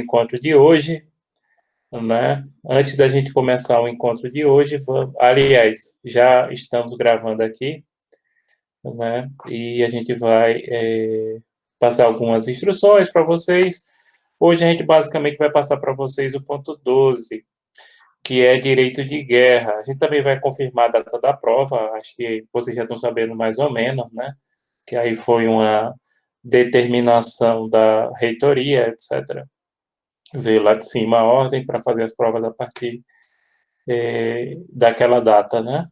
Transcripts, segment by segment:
encontro de hoje, né? Antes da gente começar o encontro de hoje, aliás, já estamos gravando aqui, né? E a gente vai passar algumas instruções para vocês. Hoje a gente basicamente vai passar para vocês o ponto 12, que é direito de guerra. A gente também vai confirmar a data da prova, acho que vocês já estão sabendo mais ou menos, né? Que aí foi uma determinação da reitoria, etc. Veio lá de cima a ordem para fazer as provas a partir daquela data, né?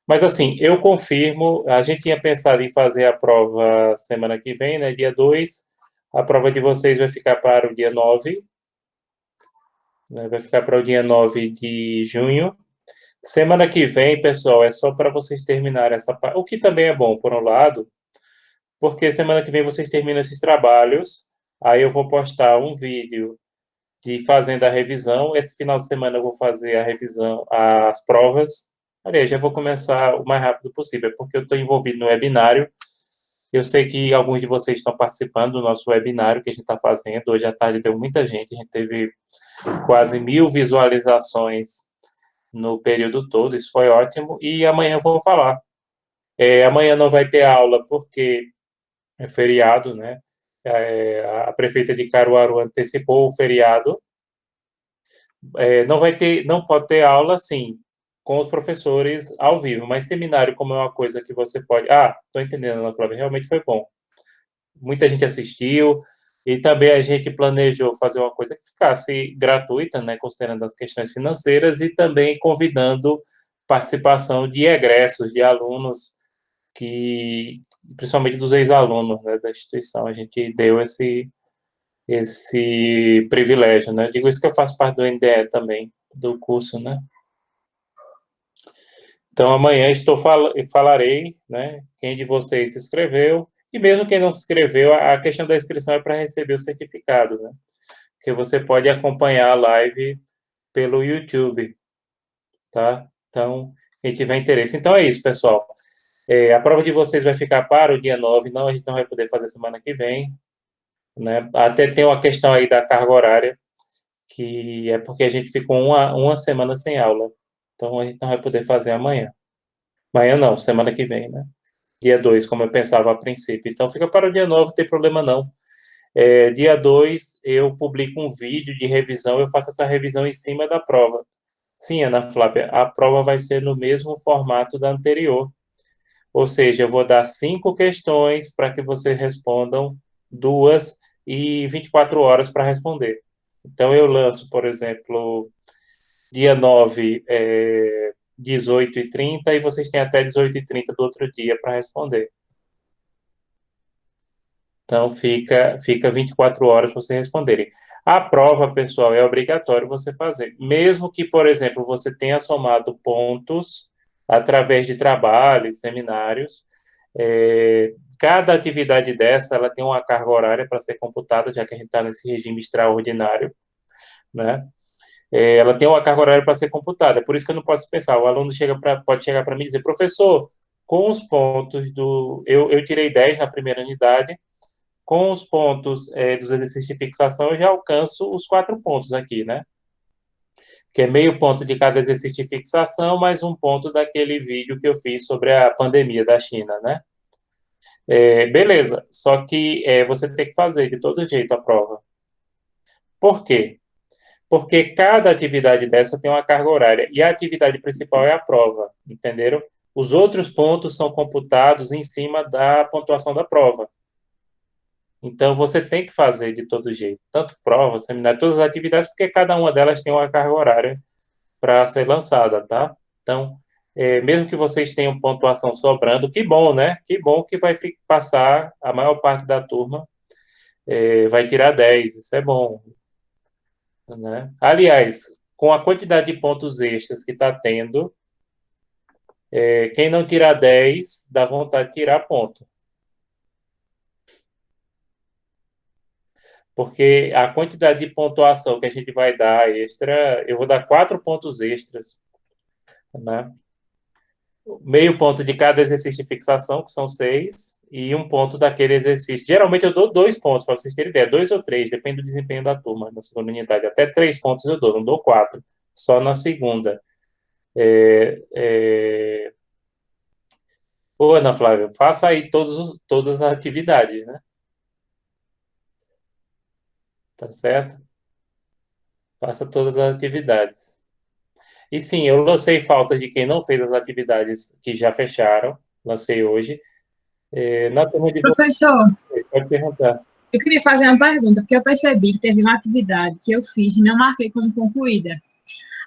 Mas assim, eu confirmo, a gente tinha pensado em fazer a prova semana que vem, né? Dia 2, a prova de vocês vai ficar para o dia 9, né? Vai ficar para o dia 9 de junho. Semana que vem, pessoal, é só para vocês terminarem essa parte, o que também é bom, por um lado, porque semana que vem vocês terminam esses trabalhos, aí eu vou postar um vídeo de fazendo a revisão. Esse final de semana eu vou fazer a revisão, as provas. Aliás, já vou começar o mais rápido possível, porque eu estou envolvido no webinário. Eu sei que alguns de vocês estão participando do nosso webinário que a gente está fazendo. Hoje à tarde deu muita gente, a gente teve quase 1.000 visualizações no período todo, isso foi ótimo. E amanhã eu vou falar. Amanhã não vai ter aula porque é feriado, né? A prefeita de Caruaru antecipou o feriado. Não pode ter aula, sim, com os professores ao vivo, mas seminário, como é uma coisa que você pode. Ah, estou entendendo, Ana Flávia, realmente foi bom. Muita gente assistiu, e também a gente planejou fazer uma coisa que ficasse gratuita, né, considerando as questões financeiras, e também convidando participação de egressos, de alunos, principalmente dos ex-alunos, né, da instituição. A gente deu esse privilégio, né? Eu digo isso que eu faço parte do NDE também, do curso, né? Então, amanhã falarei, né, quem de vocês se inscreveu, e mesmo quem não se inscreveu, a questão da inscrição é para receber o certificado, né? Que você pode acompanhar a live pelo YouTube, tá? Então, quem tiver interesse. Então, é isso, pessoal. A prova de vocês vai ficar para o dia 9, não, a gente não vai poder fazer semana que vem, né? Até tem uma questão aí da carga horária, que é porque a gente ficou uma semana sem aula. Então, a gente não vai poder fazer amanhã. Amanhã não, semana que vem, né? Dia 2, como eu pensava a princípio. Então, fica para o dia 9, não tem problema não. Dia 2, eu publico um vídeo de revisão, eu faço essa revisão em cima da prova. Sim, Ana Flávia, a prova vai ser no mesmo formato da anterior. Ou seja, eu vou dar 5 questões para que vocês respondam 2 e 24 horas para responder. Então, eu lanço, por exemplo, dia 9, 18h30, e vocês têm até 18h30 do outro dia para responder. Então, fica 24 horas para vocês responderem. A prova, pessoal, é obrigatório você fazer. Mesmo que, por exemplo, você tenha somado pontos através de trabalhos, seminários, cada atividade dessa, ela tem uma carga horária para ser computada, já que a gente está nesse regime extraordinário, né? Ela tem uma carga horária para ser computada. Por isso que eu não posso pensar. O aluno pode chegar para mim e dizer, professor, com os pontos eu tirei 10 na primeira unidade, com os pontos dos exercícios de fixação, eu já alcanço os 4 pontos aqui, né? Que é meio ponto de cada exercício de fixação, mais um ponto daquele vídeo que eu fiz sobre a pandemia da China, né? Beleza, só que você tem que fazer de todo jeito a prova. Por quê? Porque cada atividade dessa tem uma carga horária, e a atividade principal é a prova, entenderam? Os outros pontos são computados em cima da pontuação da prova. Então, você tem que fazer de todo jeito, tanto prova, seminário, todas as atividades, porque cada uma delas tem uma carga horária para ser lançada, tá? Então, mesmo que vocês tenham pontuação sobrando, que bom, né? Que bom que vai passar, a maior parte da turma vai tirar 10, isso é bom, né? Aliás, com a quantidade de pontos extras que está tendo, quem não tirar 10, dá vontade de tirar ponto. Porque a quantidade de pontuação que a gente vai dar extra, eu vou dar 4 pontos extras, né? Meio ponto de cada exercício de fixação, que são 6, e um ponto daquele exercício. Geralmente eu dou 2 pontos, para vocês terem ideia, 2 ou 3, depende do desempenho da turma na segunda unidade. Até 3 pontos eu dou, não dou 4, só na segunda. Ô, Ana Flávia, faça aí todas as atividades, né? Tá certo? Faça todas as atividades. E sim, eu lancei faltas de quem não fez as atividades que já fecharam, lancei hoje. Na turma de vocês, Professor, pode perguntar. eu queria fazer uma pergunta, porque eu percebi que teve uma atividade que eu fiz e não marquei como concluída.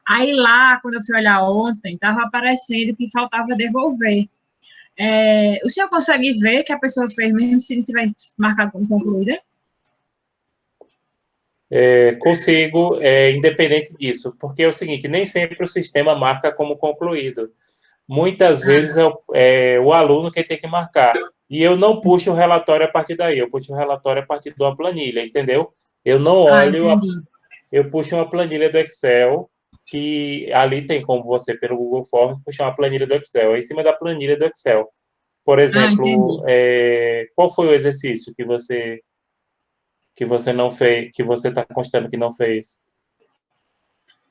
Aí lá, quando eu fui olhar ontem, estava aparecendo que faltava devolver. O senhor consegue ver que a pessoa fez mesmo se não tiver marcado como concluída? Consigo, independente disso, porque é o seguinte, nem sempre o sistema marca como concluído. Muitas vezes é o aluno que tem que marcar. E eu não puxo o relatório a partir daí, eu puxo o relatório a partir de uma planilha, entendeu? Eu não olho, Entendi. eu puxo uma planilha do Excel, que ali tem como você, pelo Google Forms, puxar uma planilha do Excel. É em cima da planilha do Excel. Por exemplo, Entendi. qual foi o exercício que você não fez, que você está constando que não fez?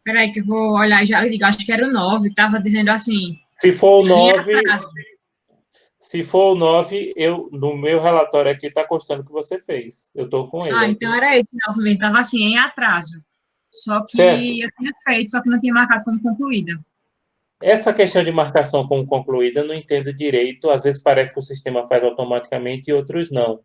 Peraí que eu vou olhar e já digo, acho que era o 9, estava dizendo assim, Se for o em 9, atraso. se for o 9, no meu relatório aqui está constando que você fez. Eu estou com ele Então aqui. era esse 9 mesmo, estava assim, em atraso. Só Certo? que eu tinha feito, só que não tinha marcado como concluída. Essa questão de marcação como concluída, eu não entendo direito. Às vezes parece que o sistema faz automaticamente e outros não.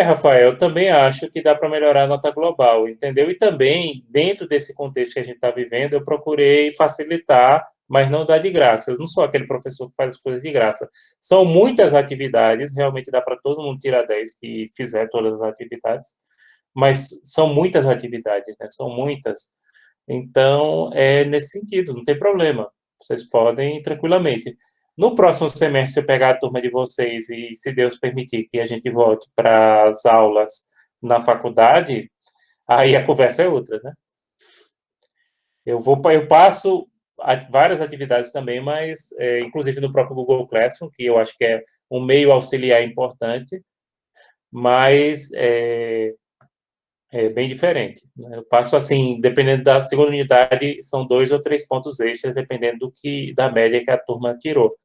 Rafael, eu também acho que dá para melhorar a nota global, entendeu? E também, dentro desse contexto que a gente está vivendo, eu procurei facilitar, mas não dar de graça. Eu não sou aquele professor que faz as coisas de graça. São muitas atividades, realmente dá para todo mundo tirar 10 que fizer todas as atividades, mas são muitas atividades, né? São muitas. Então, é nesse sentido, não tem problema. Vocês podem tranquilamente. No próximo semestre, se eu pegar a turma de vocês e, se Deus permitir, que a gente volte para as aulas na faculdade, aí a conversa é outra, né? Eu passo várias atividades também, mas inclusive no próprio Google Classroom, que eu acho que é um meio auxiliar importante, mas é bem diferente, né? Eu passo assim, dependendo da segunda unidade, são 2 ou 3 pontos extras, dependendo da média que a turma tirou.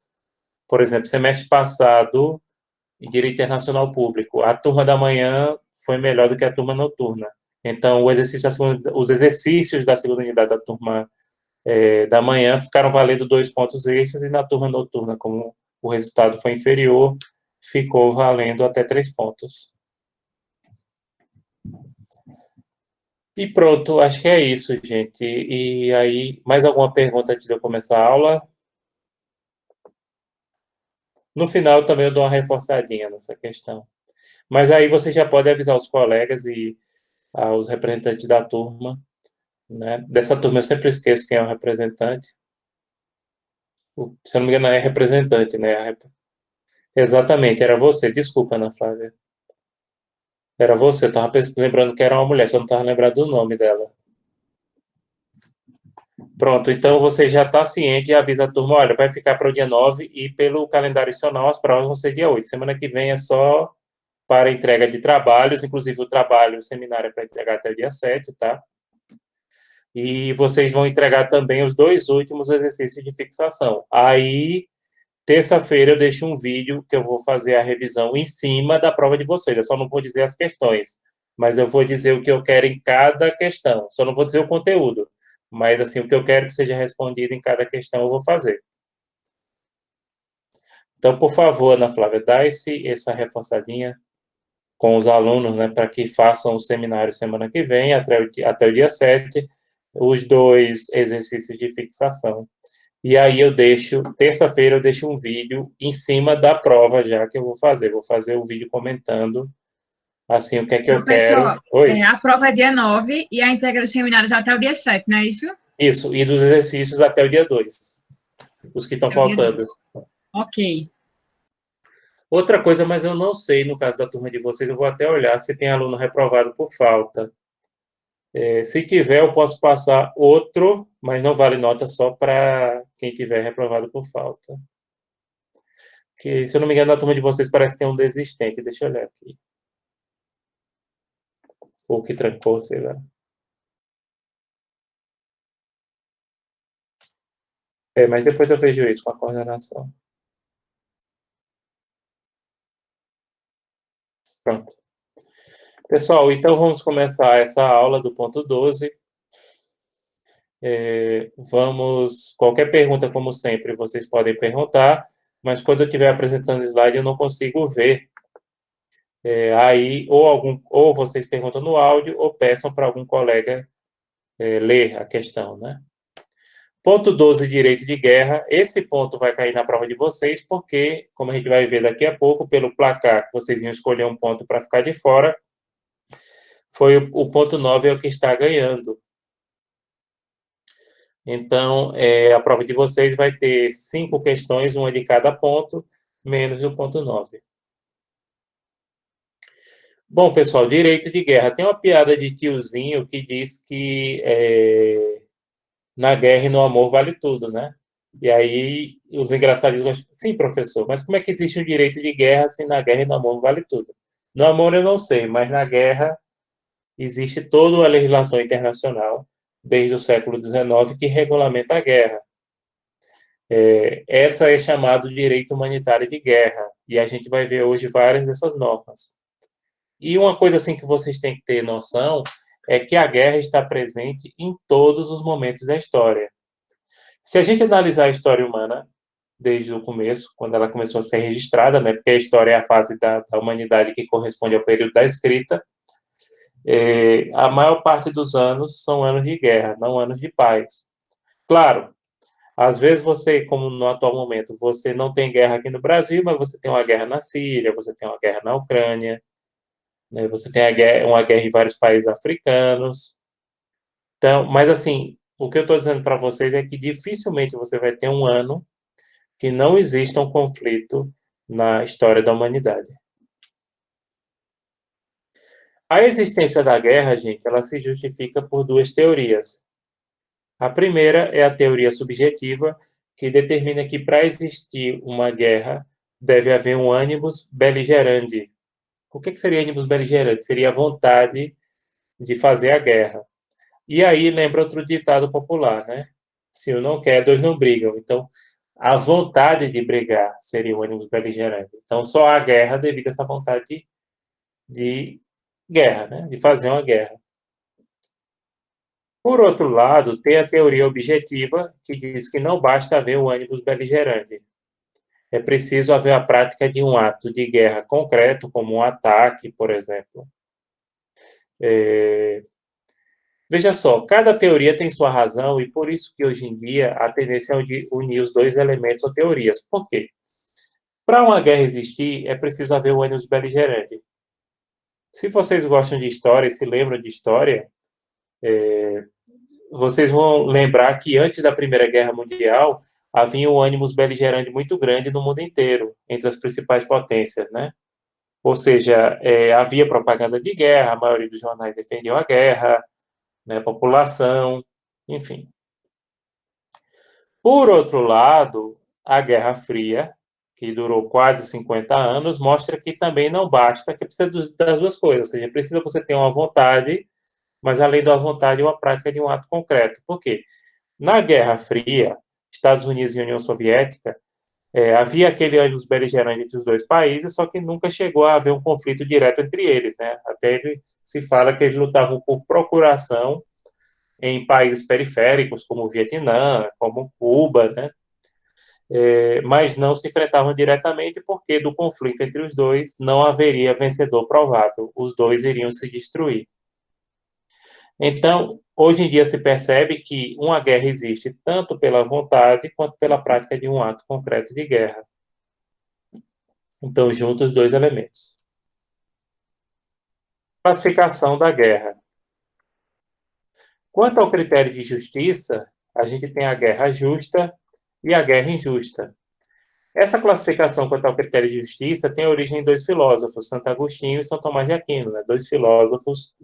Por exemplo, semestre passado, em Direito Internacional Público, a turma da manhã foi melhor do que a turma noturna. Então, os exercícios da segunda unidade da turma da manhã ficaram valendo 2 pontos extras e na turma noturna, como o resultado foi inferior, ficou valendo até 3 pontos. E pronto, acho que é isso, gente. E aí, mais alguma pergunta antes de eu começar a aula? No final também eu dou uma reforçadinha nessa questão. Mas aí você já pode avisar os colegas e aos representantes da turma, né? Dessa turma eu sempre esqueço quem é o representante. Se eu não me engano, é representante, né? Exatamente, era você. Desculpa, Ana Flávia. Era você, eu estava lembrando que era uma mulher, só não estava lembrando do nome dela. Pronto, então você já está ciente e avisa a turma, olha, vai ficar para o dia 9 e pelo calendário institucional as provas vão ser dia 8. Semana que vem é só para entrega de trabalhos, inclusive o seminário é para entregar até o dia 7, tá? E vocês vão entregar também os 2 últimos exercícios de fixação. Aí, terça-feira, eu deixo um vídeo que eu vou fazer a revisão em cima da prova de vocês. Eu só não vou dizer as questões, mas eu vou dizer o que eu quero em cada questão. Só não vou dizer o conteúdo, mas assim, o que eu quero que seja respondido em cada questão eu vou fazer. Então, por favor, Ana Flávia, dá essa reforçadinha com os alunos, né, para que façam o seminário semana que vem, até o dia 7, os 2 exercícios de fixação. E aí terça-feira eu deixo um vídeo em cima da prova já que eu vou fazer. Vou fazer o vídeo comentando, assim, o que é que eu quero. Professor, Oi? a prova é dia 9 e a entrega dos seminários até o dia 7, não é isso? Isso, e dos exercícios até o dia 2, os que estão Até o dia faltando. 2. Ok. Outra coisa, mas eu não sei, no caso da turma de vocês, eu vou até olhar se tem aluno reprovado por falta. Se tiver, eu posso passar outro, mas não vale nota só para quem tiver reprovado por falta. Que, se eu não me engano, na turma de vocês parece que tem um desistente. Deixa eu olhar aqui. Ou que trancou, sei lá. Mas depois eu vejo isso com a coordenação. Pronto. Pessoal, então vamos começar essa aula do ponto 12. Qualquer pergunta, como sempre, vocês podem perguntar, mas quando eu estiver apresentando o slide, eu não consigo ver. Aí, ou vocês perguntam no áudio, ou peçam para algum colega ler a questão, né? Ponto 12, direito de guerra. Esse ponto vai cair na prova de vocês, porque, como a gente vai ver daqui a pouco, pelo placar, que vocês iam escolher um ponto para ficar de fora, foi o ponto 9 é o que está ganhando. Então, a prova de vocês vai ter 5 questões, uma de cada ponto, menos o ponto 9. Bom, pessoal, direito de guerra. Tem uma piada de tiozinho que diz que na guerra e no amor vale tudo, né? E aí os engraçados gostam. Sim, professor, mas como é que existe um direito de guerra se na guerra e no amor vale tudo? No amor eu não sei, mas na guerra existe toda uma legislação internacional, desde o século XIX, que regulamenta a guerra. Essa é chamada de direito humanitário de guerra, e a gente vai ver hoje várias dessas normas. E uma coisa assim que vocês têm que ter noção é que a guerra está presente em todos os momentos da história. Se a gente analisar a história humana, desde o começo, quando ela começou a ser registrada, né, porque a história é a fase da humanidade que corresponde ao período da escrita, a maior parte dos anos são anos de guerra, não anos de paz. Claro, às vezes você, como no atual momento, você não tem guerra aqui no Brasil, mas você tem uma guerra na Síria, você tem uma guerra na Ucrânia, né, você tem uma guerra em vários países africanos. Então, mas assim, o que eu estou dizendo para vocês é que dificilmente você vai ter um ano que não exista um conflito na história da humanidade. A existência da guerra, gente, ela se justifica por duas teorias. A primeira é a teoria subjetiva, que determina que para existir uma guerra deve haver um animus beligerandi. O que seria animus beligerandi? Seria a vontade de fazer a guerra. E aí lembra outro ditado popular, né? Se um não quer, dois não brigam. Então, a vontade de brigar seria o animus beligerandi. Então, só há guerra devido a essa vontade de guerra, né? De fazer uma guerra. Por outro lado, tem a teoria objetiva, que diz que não basta haver o animus beligerandi. É preciso haver a prática de um ato de guerra concreto, como um ataque, por exemplo. Veja só, cada teoria tem sua razão e por isso que hoje em dia a tendência é unir os dois elementos ou teorias. Por quê? Para uma guerra existir, é preciso haver o animus beligerandi. Se vocês gostam de história e se lembram de história, vocês vão lembrar que antes da Primeira Guerra Mundial havia um animus beligerandi muito grande no mundo inteiro, entre as principais potências, né? Ou seja, havia propaganda de guerra, a maioria dos jornais defendiam a guerra, né, a população, enfim. Por outro lado, a Guerra Fria, que durou quase 50 anos, mostra que também não basta, que precisa das duas coisas, ou seja, precisa você ter uma vontade, mas além da vontade, uma prática de um ato concreto. Por quê? Na Guerra Fria, Estados Unidos e União Soviética, havia aquele ânimo beligerante entre os dois países, só que nunca chegou a haver um conflito direto entre eles, né? Até se fala que eles lutavam por procuração em países periféricos, como o Vietnã, como Cuba, né? Mas não se enfrentavam diretamente porque do conflito entre os dois não haveria vencedor provável, os dois iriam se destruir. Então, hoje em dia se percebe que uma guerra existe tanto pela vontade quanto pela prática de um ato concreto de guerra. Então, juntos os dois elementos. Classificação da guerra. Quanto ao critério de justiça, a gente tem a guerra justa e a guerra injusta. Essa classificação quanto ao critério de justiça tem origem em dois filósofos, Santo Agostinho e São Tomás de Aquino, né? Dois filósofos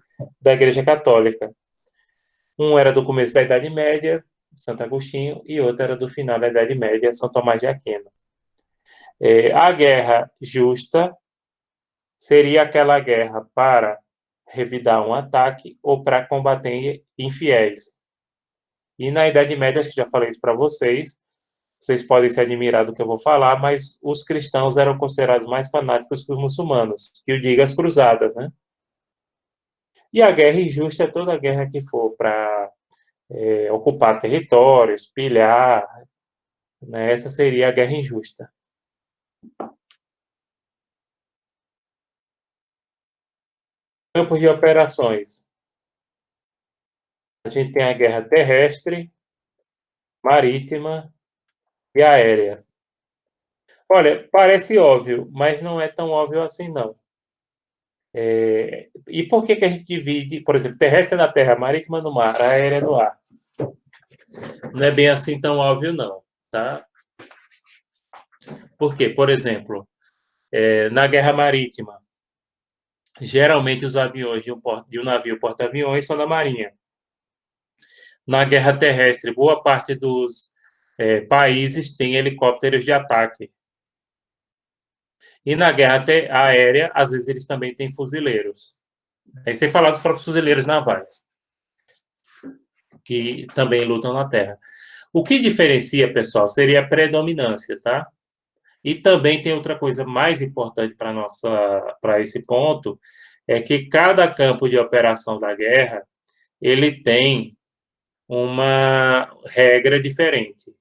da Igreja Católica. Um era do começo da Idade Média, Santo Agostinho, e outro era do final da Idade Média, São Tomás de Aquino. A guerra justa seria aquela guerra para revidar um ataque ou para combater infiéis. E na Idade Média, acho que já falei isso para vocês podem se admirar do que eu vou falar, mas os cristãos eram considerados mais fanáticos que os muçulmanos, que o diga as cruzadas, né? E a guerra injusta é toda guerra que for para ocupar territórios, pilhar, né? Essa seria a guerra injusta. Campos de operações. A gente tem a guerra terrestre, marítima e aérea. Olha, parece óbvio, mas não é tão óbvio assim, não. E por que a gente divide, por exemplo, terrestre na terra, marítima no mar, aérea no ar? Não é bem assim tão óbvio, não, tá? Por quê? Por exemplo, na guerra marítima, geralmente os aviões de um navio porta-aviões são da Marinha. Na guerra terrestre, boa parte dos países tem helicópteros de ataque. E na guerra aérea, às vezes eles também têm fuzileiros. Sem falar dos próprios fuzileiros navais, que também lutam na terra. O que diferencia, pessoal, seria a predominância, tá? E também tem outra coisa mais importante para esse ponto, é que cada campo de operação da guerra, ele tem uma regra diferente.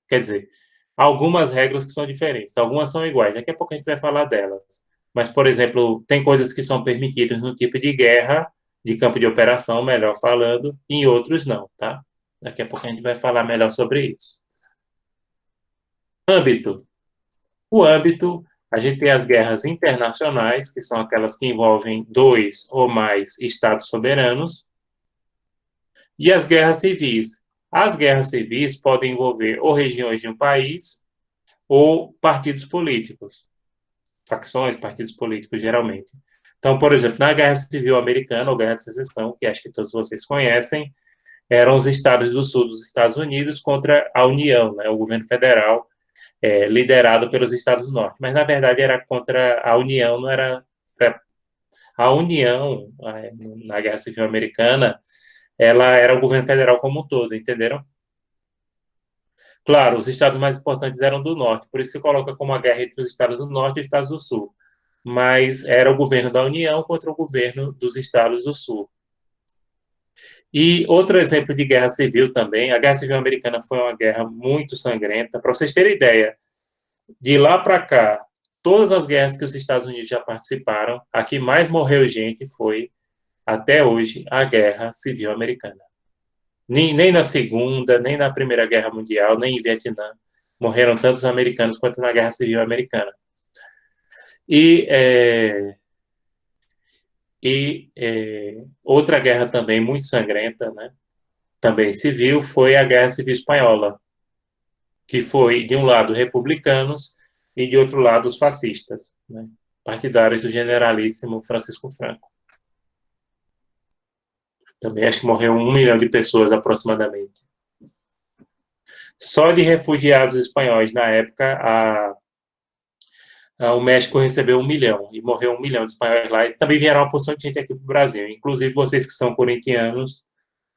Quer dizer, algumas regras que são diferentes, algumas são iguais. Daqui a pouco a gente vai falar delas. Mas, por exemplo, tem coisas que são permitidas no tipo de guerra, de campo de operação, melhor falando, e em outros não, tá? Daqui a pouco a gente vai falar melhor sobre isso. Âmbito. O âmbito, a gente tem as guerras internacionais, que são aquelas que envolvem 2 ou mais estados soberanos, e as guerras civis. As guerras civis podem envolver ou regiões de um país ou partidos políticos, facções, partidos políticos, geralmente. Então, por exemplo, na Guerra Civil Americana, ou Guerra de Secessão, que acho que todos vocês conhecem, eram os estados do sul dos Estados Unidos contra a União, né, o governo federal, liderado pelos Estados do Norte. Mas, na verdade, era contra a União, não era... A União, na Guerra Civil Americana, ela era o governo federal como um todo, entenderam? Claro, os estados mais importantes eram do norte, por isso se coloca como a guerra entre os estados do norte e os estados do sul. Mas era o governo da União contra o governo dos estados do sul. E outro exemplo de guerra civil também, a Guerra Civil Americana foi uma guerra muito sangrenta. Para vocês terem ideia, de lá para cá, todas as guerras que os Estados Unidos já participaram, a que mais morreu gente foi, até hoje, a Guerra Civil Americana. Nem na Segunda, nem na Primeira Guerra Mundial, nem em Vietnã, morreram tantos americanos quanto na Guerra Civil Americana. Outra guerra também muito sangrenta, né, também civil, foi a Guerra Civil Espanhola, que foi, de um lado, republicanos e, de outro lado, os fascistas, né, partidários do generalíssimo Francisco Franco. Também acho que morreu 1 milhão de pessoas, aproximadamente. Só de refugiados espanhóis, na época, o México recebeu 1 milhão, e morreu 1 milhão de espanhóis lá, e também vieram uma porção de gente aqui para o Brasil, inclusive vocês que são corintianos,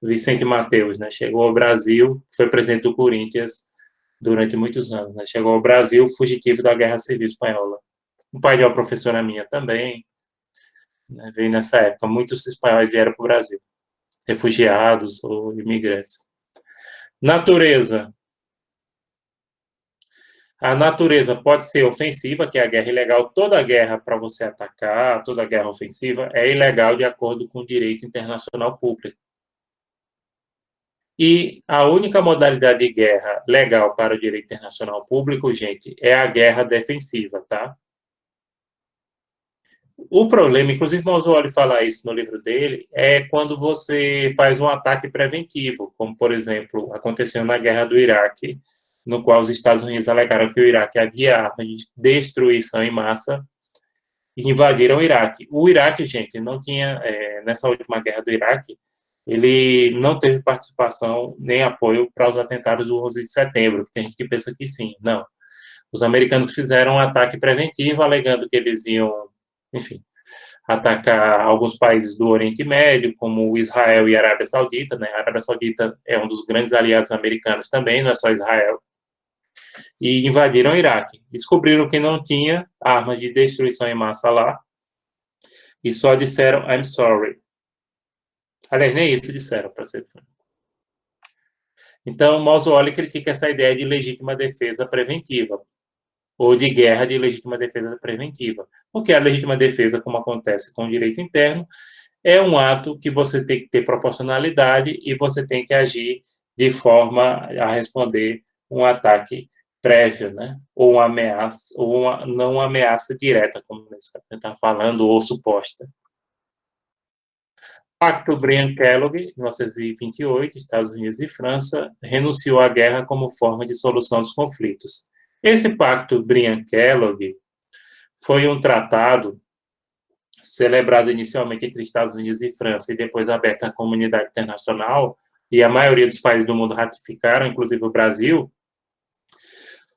Vicente Mateus, né, chegou ao Brasil, foi presidente do Corinthians durante muitos anos, né, chegou ao Brasil fugitivo da Guerra Civil Espanhola. O pai de uma professora minha também, né, veio nessa época, muitos espanhóis vieram para o Brasil, refugiados ou imigrantes. Natureza. A natureza pode ser ofensiva, que é a guerra ilegal. Toda guerra para você atacar, toda guerra ofensiva é ilegal de acordo com o direito internacional público. E a única modalidade de guerra legal para o direito internacional público, gente, é a guerra defensiva, tá? O problema, inclusive o Mausoli fala isso no livro dele, é quando você faz um ataque preventivo, como, por exemplo, aconteceu na guerra do Iraque, no qual os Estados Unidos alegaram que o Iraque havia armas de destruição em massa e invadiram o Iraque. O Iraque, gente, não tinha, nessa última guerra do Iraque, ele não teve participação nem apoio para os atentados do 11 de setembro, que tem gente que pensa que sim. Não. Os americanos fizeram um ataque preventivo, alegando que eles iam, enfim, atacar alguns países do Oriente Médio, como Israel e a Arábia Saudita, né? A Arábia Saudita é um dos grandes aliados americanos também, não é só Israel. E invadiram o Iraque. Descobriram que não tinha armas de destruição em massa lá, e só disseram I'm sorry. Aliás, nem isso disseram, para ser franco. Então, Mossowolly critica essa ideia de legítima defesa preventiva, ou de guerra de legítima defesa preventiva. Porque a legítima defesa, como acontece com o direito interno, é um ato que você tem que ter proporcionalidade e você tem que agir de forma a responder um ataque prévio, né? Ou uma ameaça, ou não uma ameaça direta, como nesse caso está falando, ou suposta. Pacto Briand-Kellogg, 1928, Estados Unidos e França, renunciou à guerra como forma de solução dos conflitos. Esse Pacto Briand-Kellogg foi um tratado celebrado inicialmente entre Estados Unidos e França e depois aberto à comunidade internacional, e a maioria dos países do mundo ratificaram, inclusive o Brasil,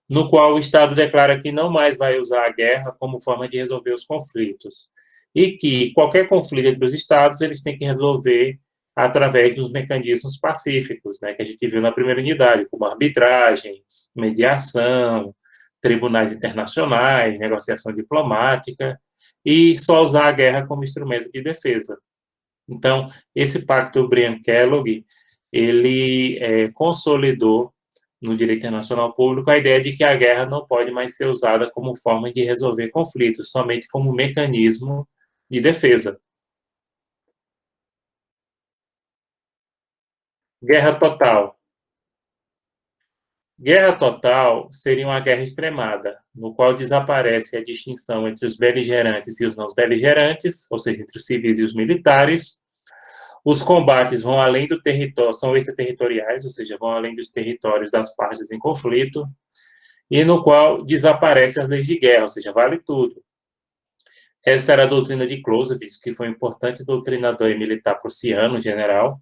no qual o Estado declara que não mais vai usar a guerra como forma de resolver os conflitos, e que qualquer conflito entre os Estados eles têm que resolver através dos mecanismos pacíficos, né, que a gente viu na primeira unidade, como arbitragem, mediação, tribunais internacionais, negociação diplomática, e só usar a guerra como instrumento de defesa. Então, esse Pacto Briand-Kellogg, ele consolidou no direito internacional público a ideia de que a guerra não pode mais ser usada como forma de resolver conflitos, somente como mecanismo de defesa. Guerra total. Guerra total seria uma guerra extremada, no qual desaparece a distinção entre os beligerantes e os não beligerantes, ou seja, entre os civis e os militares. Os combates vão além do território, são extraterritoriais, ou seja, vão além dos territórios das partes em conflito, e no qual desaparecem as leis de guerra, ou seja, vale tudo. Essa era a doutrina de Clausewitz, que foi um importante doutrinador e militar prussiano, general,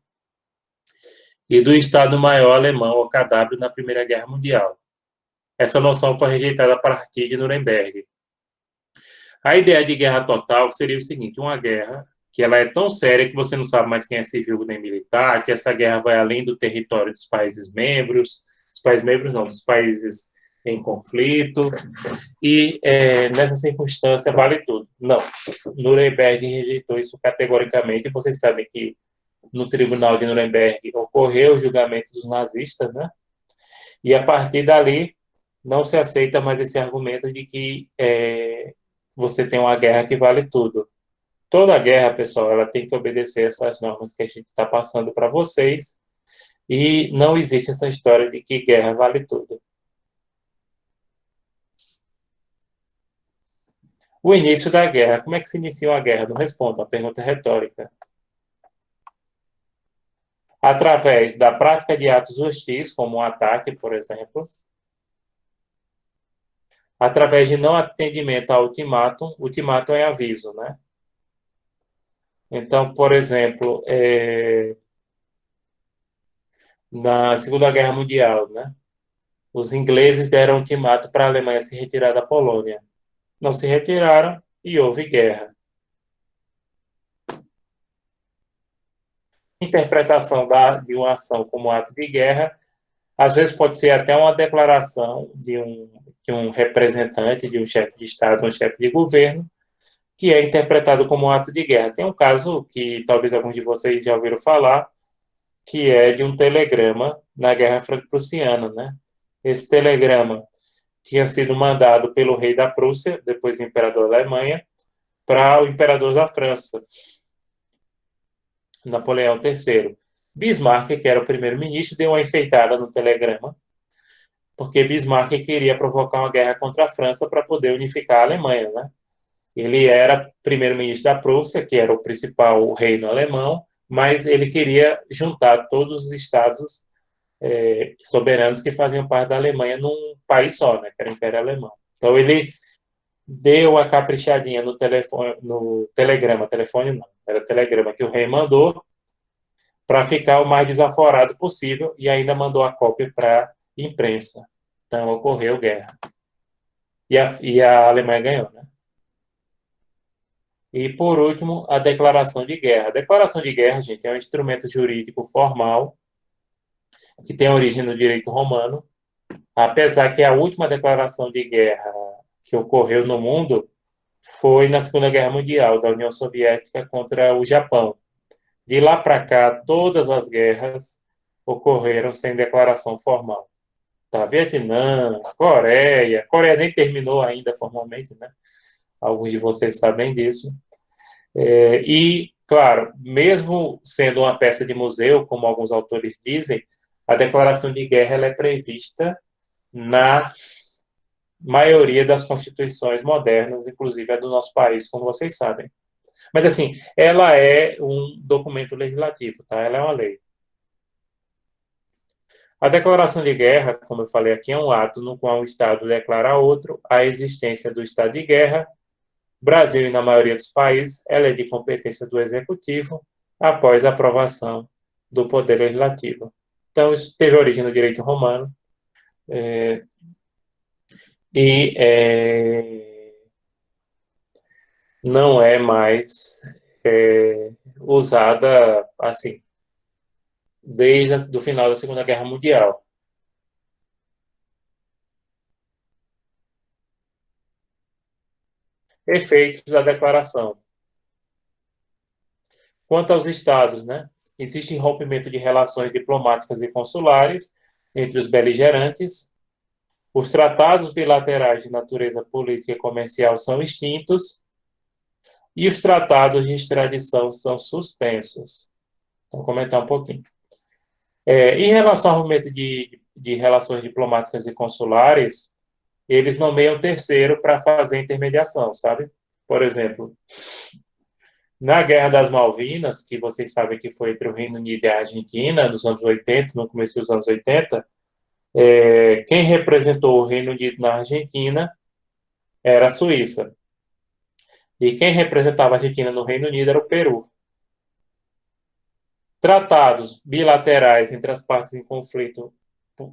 e do Estado-Maior alemão, o KW, na Primeira Guerra Mundial. Essa noção foi rejeitada a partir de Nuremberg. A ideia de guerra total seria o seguinte, uma guerra que ela é tão séria que você não sabe mais quem é civil nem militar, que essa guerra vai além do território dos países membros não, dos países em conflito, e nessa circunstância vale tudo. Não, Nuremberg rejeitou isso categoricamente, e vocês sabem que no tribunal de Nuremberg ocorreu o julgamento dos nazistas, né? E a partir dali não se aceita mais esse argumento de que você tem uma guerra que vale tudo. Toda guerra, pessoal, ela tem que obedecer essas normas que a gente está passando para vocês, e não existe essa história de que guerra vale tudo. O início da guerra. Como é que se inicia uma guerra? Não respondo, a pergunta é retórica. Através da prática de atos hostis, como um ataque, por exemplo. Através de não atendimento ao ultimátum. Ultimátum é aviso, né? Então, por exemplo, na Segunda Guerra Mundial, né? Os ingleses deram ultimato para a Alemanha se retirar da Polônia. Não se retiraram e houve guerra. Interpretação de uma ação como ato de guerra, às vezes pode ser até uma declaração de um representante, de um chefe de Estado, um chefe de governo, que é interpretado como um ato de guerra. Tem um caso que talvez alguns de vocês já ouviram falar, que é de um telegrama na Guerra Franco-Prussiana, né? Esse telegrama tinha sido mandado pelo rei da Prússia, depois imperador da Alemanha, para o imperador da França, Napoleão III. Bismarck, que era o primeiro-ministro, deu uma enfeitada no telegrama, porque Bismarck queria provocar uma guerra contra a França para poder unificar a Alemanha, né? Ele era primeiro-ministro da Prússia, que era o principal reino alemão, mas ele queria juntar todos os estados soberanos que faziam parte da Alemanha num país só, né, que era o Império Alemão. Então ele deu a caprichadinha no telegrama, telefone não, era telegrama que o rei mandou, para ficar o mais desaforado possível, e ainda mandou a cópia para a imprensa. Então ocorreu guerra. e a Alemanha ganhou, né? E, por último, a declaração de guerra. A declaração de guerra, gente, é um instrumento jurídico formal que tem origem no direito romano, apesar que a última declaração de guerra que ocorreu no mundo foi na Segunda Guerra Mundial, da União Soviética contra o Japão. De lá para cá, todas as guerras ocorreram sem declaração formal. Tá? Vietnã, Coreia. Coreia nem terminou ainda formalmente, né? Alguns de vocês sabem disso. E, claro, mesmo sendo uma peça de museu, como alguns autores dizem, a declaração de guerra ela é prevista na maioria das constituições modernas, inclusive a do nosso país, como vocês sabem. Mas, assim, ela é um documento legislativo, tá? Ela é uma lei. A declaração de guerra, como eu falei aqui, é um ato no qual um Estado declara a outro a existência do estado de guerra. Brasil e na maioria dos países, ela é de competência do Executivo após a aprovação do Poder Legislativo. Então, isso teve origem no direito romano e não é mais usada assim desde o final da Segunda Guerra Mundial. Efeitos da declaração. Quanto aos estados, né? Existe rompimento de relações diplomáticas e consulares entre os beligerantes. Os tratados bilaterais de natureza política e comercial são extintos e os tratados de extradição são suspensos. Vou comentar um pouquinho. Em relação ao rompimento de relações diplomáticas e consulares, eles nomeiam terceiro para fazer intermediação, sabe? Por exemplo, na Guerra das Malvinas, que vocês sabem que foi entre o Reino Unido e a Argentina, nos anos 80, no começo dos anos 80, quem representou o Reino Unido na Argentina era a Suíça. E quem representava a Argentina no Reino Unido era o Peru. Tratados bilaterais entre as partes em conflito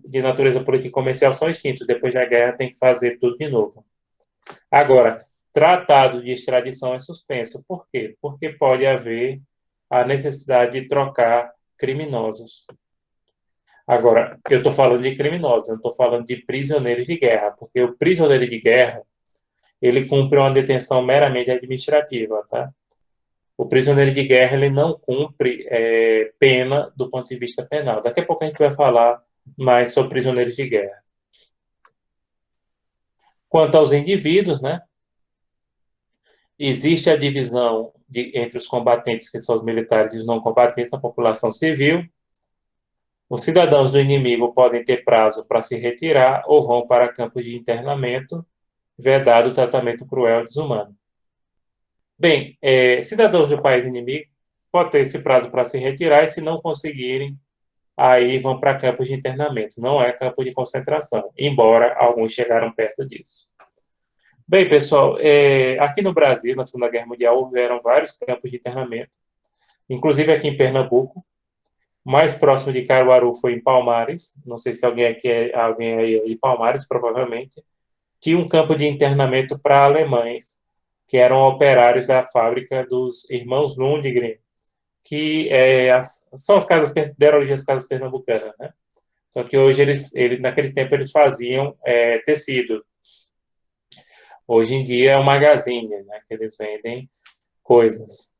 de natureza política e comercial são extintos. Depois da guerra tem que fazer tudo de novo. Agora, tratado de extradição é suspenso. Por quê? Porque pode haver a necessidade de trocar criminosos. Agora, eu estou falando de criminosos, eu não estou falando de prisioneiros de guerra, porque o prisioneiro de guerra, ele cumpre uma detenção meramente administrativa, tá? O prisioneiro de guerra, ele não cumpre pena do ponto de vista penal. Daqui a pouco a gente vai falar mais sobre prisioneiros de guerra. Quanto aos indivíduos, né? Existe a divisão entre os combatentes, que são os militares, e os não combatentes, na população civil. Os cidadãos do inimigo podem ter prazo para se retirar ou vão para campos de internamento, vedado o tratamento cruel e desumano. Bem, cidadãos do país inimigo podem ter esse prazo para se retirar e, se não conseguirem, aí vão para campos de internamento. Não é campo de concentração, embora alguns chegaram perto disso. Bem, pessoal, aqui no Brasil, na Segunda Guerra Mundial, houveram vários campos de internamento, inclusive aqui em Pernambuco. O mais próximo de Caruaru foi em Palmares. Não sei se alguém aqui alguém aí em Palmares, provavelmente. Tinha um campo de internamento para alemães, que eram operários da fábrica dos irmãos Lundgren, que são as casas, deram origem às casas pernambucanas, né? Só que hoje naquele tempo eles faziam tecido. Hoje em dia é um magazine, né? Que eles vendem coisas.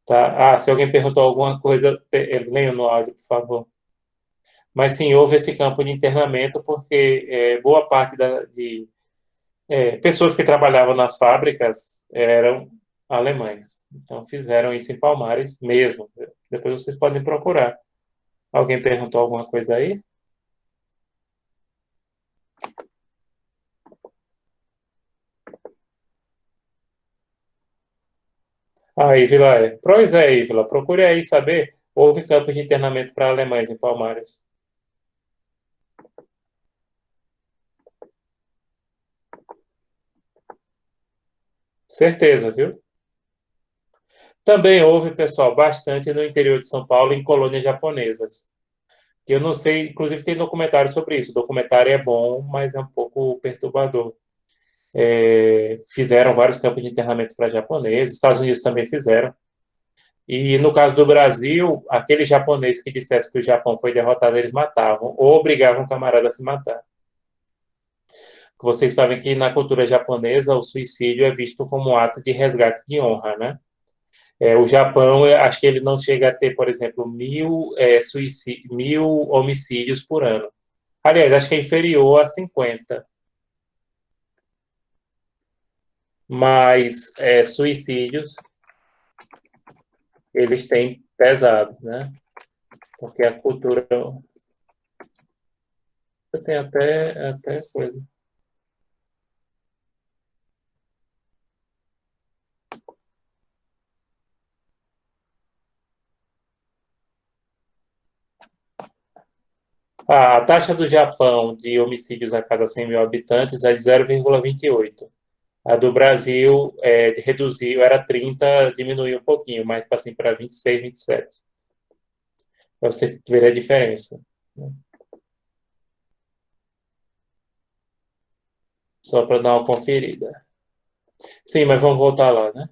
Tá? Se alguém perguntou alguma coisa, leia no áudio, por favor. Mas sim, houve esse campo de internamento porque boa parte de pessoas que trabalhavam nas fábricas eram alemães. Então fizeram isso em Palmares mesmo. Depois vocês podem procurar. Alguém perguntou alguma coisa aí? Ívila Pois Ívila, procure aí saber. Houve campos de internamento para alemães em Palmares. Certeza, viu? Também houve, pessoal, bastante no interior de São Paulo, em colônias japonesas. Que eu não sei, inclusive tem documentário sobre isso. O documentário é bom, mas é um pouco perturbador. Fizeram vários campos de internamento para japoneses, Estados Unidos também fizeram. E no caso do Brasil, aquele japonês que dissesse que o Japão foi derrotado, eles matavam, ou obrigavam o camarada a se matar. Vocês sabem que na cultura japonesa o suicídio é visto como um ato de resgate de honra, né? O Japão, eu acho que ele não chega a ter, por exemplo, 1.000 homicídios por ano. Aliás, acho que é inferior a 50. Mas suicídios, eles têm pesado, né? Porque a cultura tem até coisa. A taxa do Japão de homicídios a cada 100 mil habitantes é de 0,28. A do Brasil reduziu, era 30, diminuiu um pouquinho, mais para assim, para 26, 27. Para você ver a diferença. Né? Só para dar uma conferida. Sim, mas vamos voltar lá, né?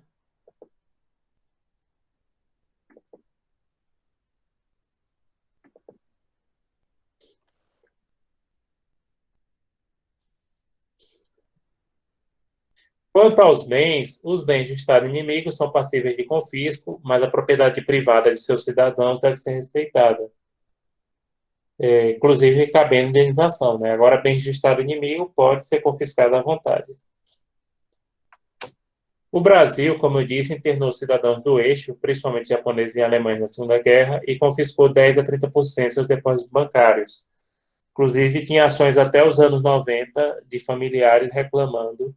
Quanto aos bens, os bens do Estado inimigo são passíveis de confisco, mas a propriedade privada de seus cidadãos deve ser respeitada. Inclusive cabendo indenização, né? Agora, bens do Estado inimigo pode ser confiscado à vontade. O Brasil, como eu disse, internou cidadãos do eixo, principalmente japoneses e alemães na Segunda Guerra, e confiscou 10 a 30% dos seus depósitos bancários. Inclusive, tinha ações até os anos 90 de familiares reclamando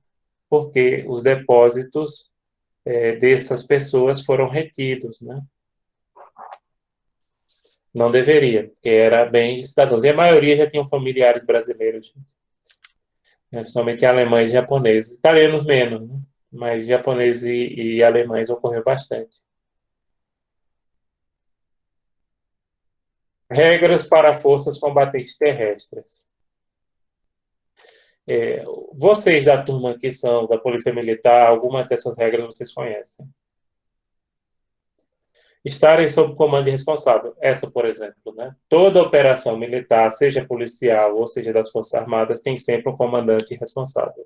porque os depósitos dessas pessoas foram retidos, né? Não deveria, porque era bem de cidadãos. E a maioria já tinham familiares brasileiros, né? Principalmente alemães e japoneses. Italianos menos, né? Mas japoneses e alemães ocorreu bastante. Regras para forças combatentes terrestres. Vocês da turma que são da Polícia Militar, alguma dessas regras vocês conhecem? Estarem sob comando de responsável. Essa, por exemplo, né? Toda operação militar, seja policial ou seja das Forças Armadas, tem sempre um comandante responsável.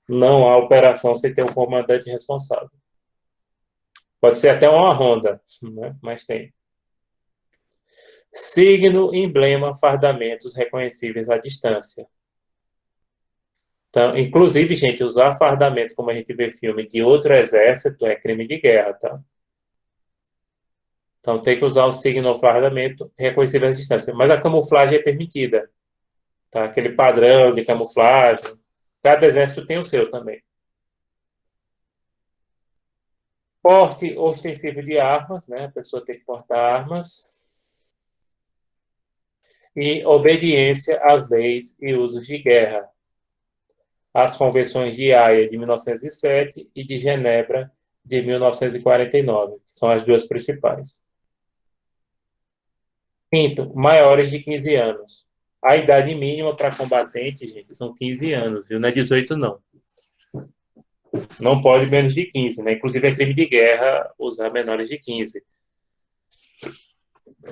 Não há operação sem ter um comandante responsável. Pode ser até uma ronda, né? Mas tem. Signo, emblema, fardamentos reconhecíveis à distância. Então, inclusive, gente, usar fardamento, como a gente vê filme de outro exército, é crime de guerra, tá? Então, tem que usar o signo ou fardamento reconhecível à distância. Mas a camuflagem é permitida, tá? Aquele padrão de camuflagem. Cada exército tem o seu também. Porte ostensivo de armas, né? A pessoa tem que portar armas. E obediência às leis e usos de guerra. As convenções de Haia de 1907 e de Genebra de 1949, que são as duas principais. Quinto, maiores de 15 anos. A idade mínima para combatente, gente, são 15 anos, viu? Não é 18, não. Não pode menos de 15, né? Inclusive é crime de guerra usar menores de 15.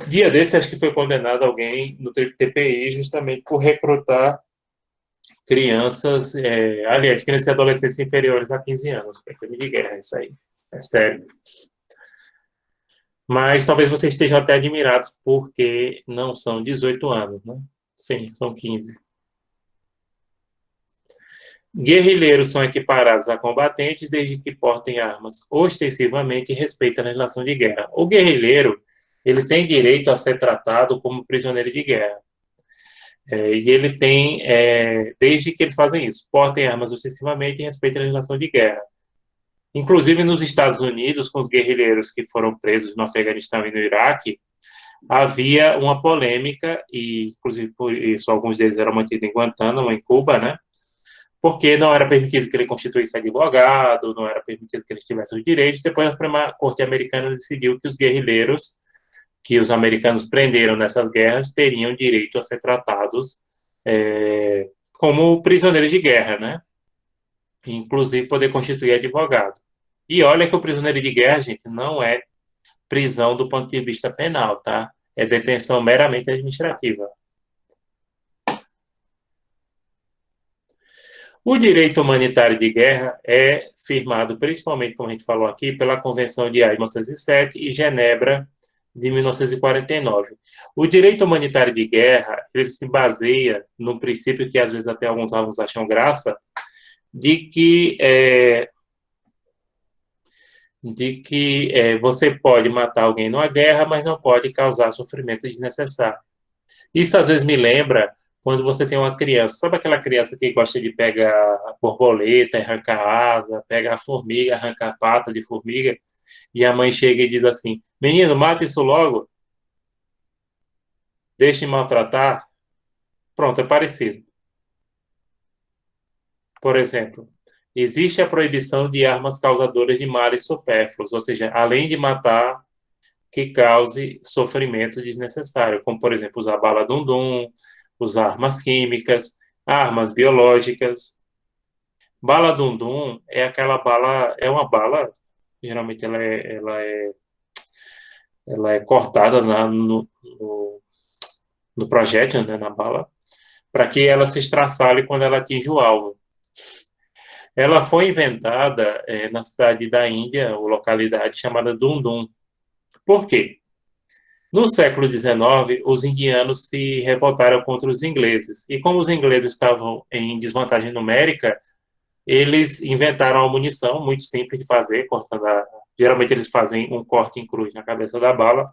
Dia desse, acho que foi condenado alguém no TPI justamente por recrutar crianças, aliás, crianças e adolescentes inferiores a 15 anos. É crime de guerra, isso aí. É sério. Mas talvez vocês estejam até admirados porque não são 18 anos, né? Sim, são 15. Guerrilheiros são equiparados a combatentes desde que portem armas ostensivamente e respeitem a legislação de guerra. O guerrilheiro, ele tem direito a ser tratado como prisioneiro de guerra. E ele tem, desde que eles fazem isso, portem armas ostensivamente e respeitem a legislação de guerra. Inclusive nos Estados Unidos, com os guerrilheiros que foram presos no Afeganistão e no Iraque, havia uma polêmica, e inclusive por isso alguns deles eram mantidos em Guantánamo, em Cuba, né? Porque não era permitido que ele constituísse advogado, não era permitido que ele tivesse os direitos. Depois a Suprema Corte Americana decidiu que os guerrilheiros que os americanos prenderam nessas guerras teriam direito a ser tratados como prisioneiros de guerra, né? Inclusive poder constituir advogado. E olha que o prisioneiro de guerra, gente, não é prisão do ponto de vista penal, tá? É detenção meramente administrativa. O direito humanitário de guerra é firmado, principalmente, como a gente falou aqui, pela Convenção de Haia de 1907 e Genebra de 1949. O direito humanitário de guerra, ele se baseia num princípio que às vezes até alguns alunos acham graça, de que você pode matar alguém numa guerra, mas não pode causar sofrimento desnecessário. Isso às vezes me lembra quando você tem uma criança, sabe aquela criança que gosta de pegar borboleta, arrancar asa, pegar formiga, arrancar pata de formiga, e a mãe chega e diz assim: menino, mata isso logo, deixe de maltratar. Pronto, é parecido. Por exemplo, existe a proibição de armas causadoras de males supérfluos, ou seja, além de matar, que cause sofrimento desnecessário, como, por exemplo, usar bala dum-dum, usar armas químicas, armas biológicas. Bala dum-dum é aquela bala, é uma bala, geralmente ela é cortada no projétil, né, na bala, para que ela se estraçalhe quando ela atinge o alvo. Ela foi inventada na cidade da Índia, ou localidade chamada Dum-Dum. Por quê? No século XIX, os indianos se revoltaram contra os ingleses. E como os ingleses estavam em desvantagem numérica, eles inventaram uma munição muito simples de fazer, geralmente eles fazem um corte em cruz na cabeça da bala,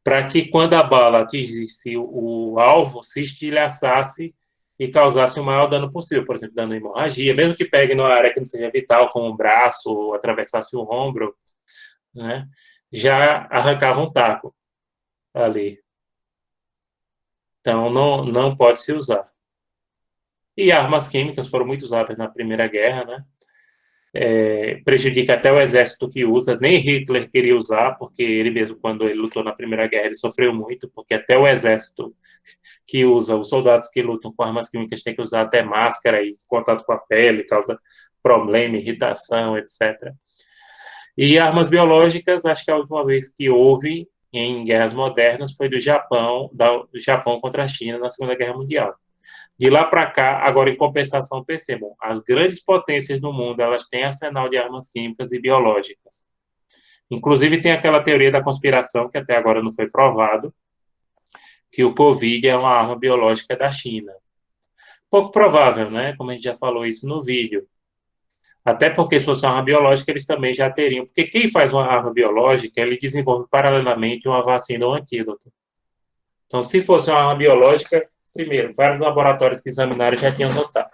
para que quando a bala atingisse o alvo, se estilhaçasse e causasse o maior dano possível, por exemplo, dano à hemorragia, mesmo que pegue numa área que não seja vital, como o braço, ou atravessasse o ombro, né, já arrancava um taco ali. Então, não pode se usar. E armas químicas foram muito usadas na Primeira Guerra, né? Prejudica até o exército que usa. Nem Hitler queria usar, porque ele mesmo, quando ele lutou na Primeira Guerra, ele sofreu muito, porque até o exército que usa, os soldados que lutam com armas químicas têm que usar até máscara e contato com a pele, causa problema, irritação, etc. E armas biológicas, acho que a última vez que houve em guerras modernas foi do Japão contra a China na Segunda Guerra Mundial. De lá para cá, agora em compensação, percebam, as grandes potências do mundo, elas têm arsenal de armas químicas e biológicas. Inclusive tem aquela teoria da conspiração, que até agora não foi provado, que o Covid é uma arma biológica da China. Pouco provável, né? Como a gente já falou isso no vídeo. Até porque se fosse uma arma biológica, eles também já teriam. Porque quem faz uma arma biológica, ele desenvolve paralelamente uma vacina ou um antídoto. Então, se fosse uma arma biológica, primeiro, vários laboratórios que examinaram já tinham notado.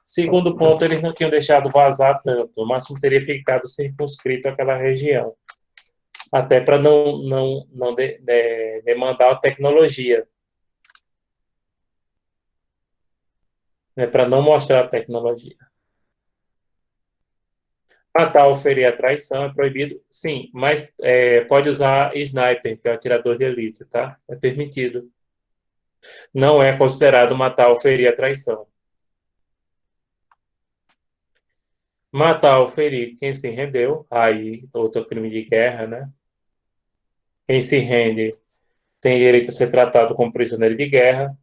Segundo ponto, eles não tinham deixado vazar tanto. O máximo teria ficado circunscrito àquela região. Até para não demandar a tecnologia. Né, para não mostrar a tecnologia. Matar ou ferir a traição é proibido? Sim, mas pode usar sniper, que é o atirador de elite, tá? É permitido. Não é considerado matar ou ferir a traição. Matar ou ferir quem se rendeu, aí outro crime de guerra, né? Quem se rende tem direito a ser tratado como prisioneiro de guerra.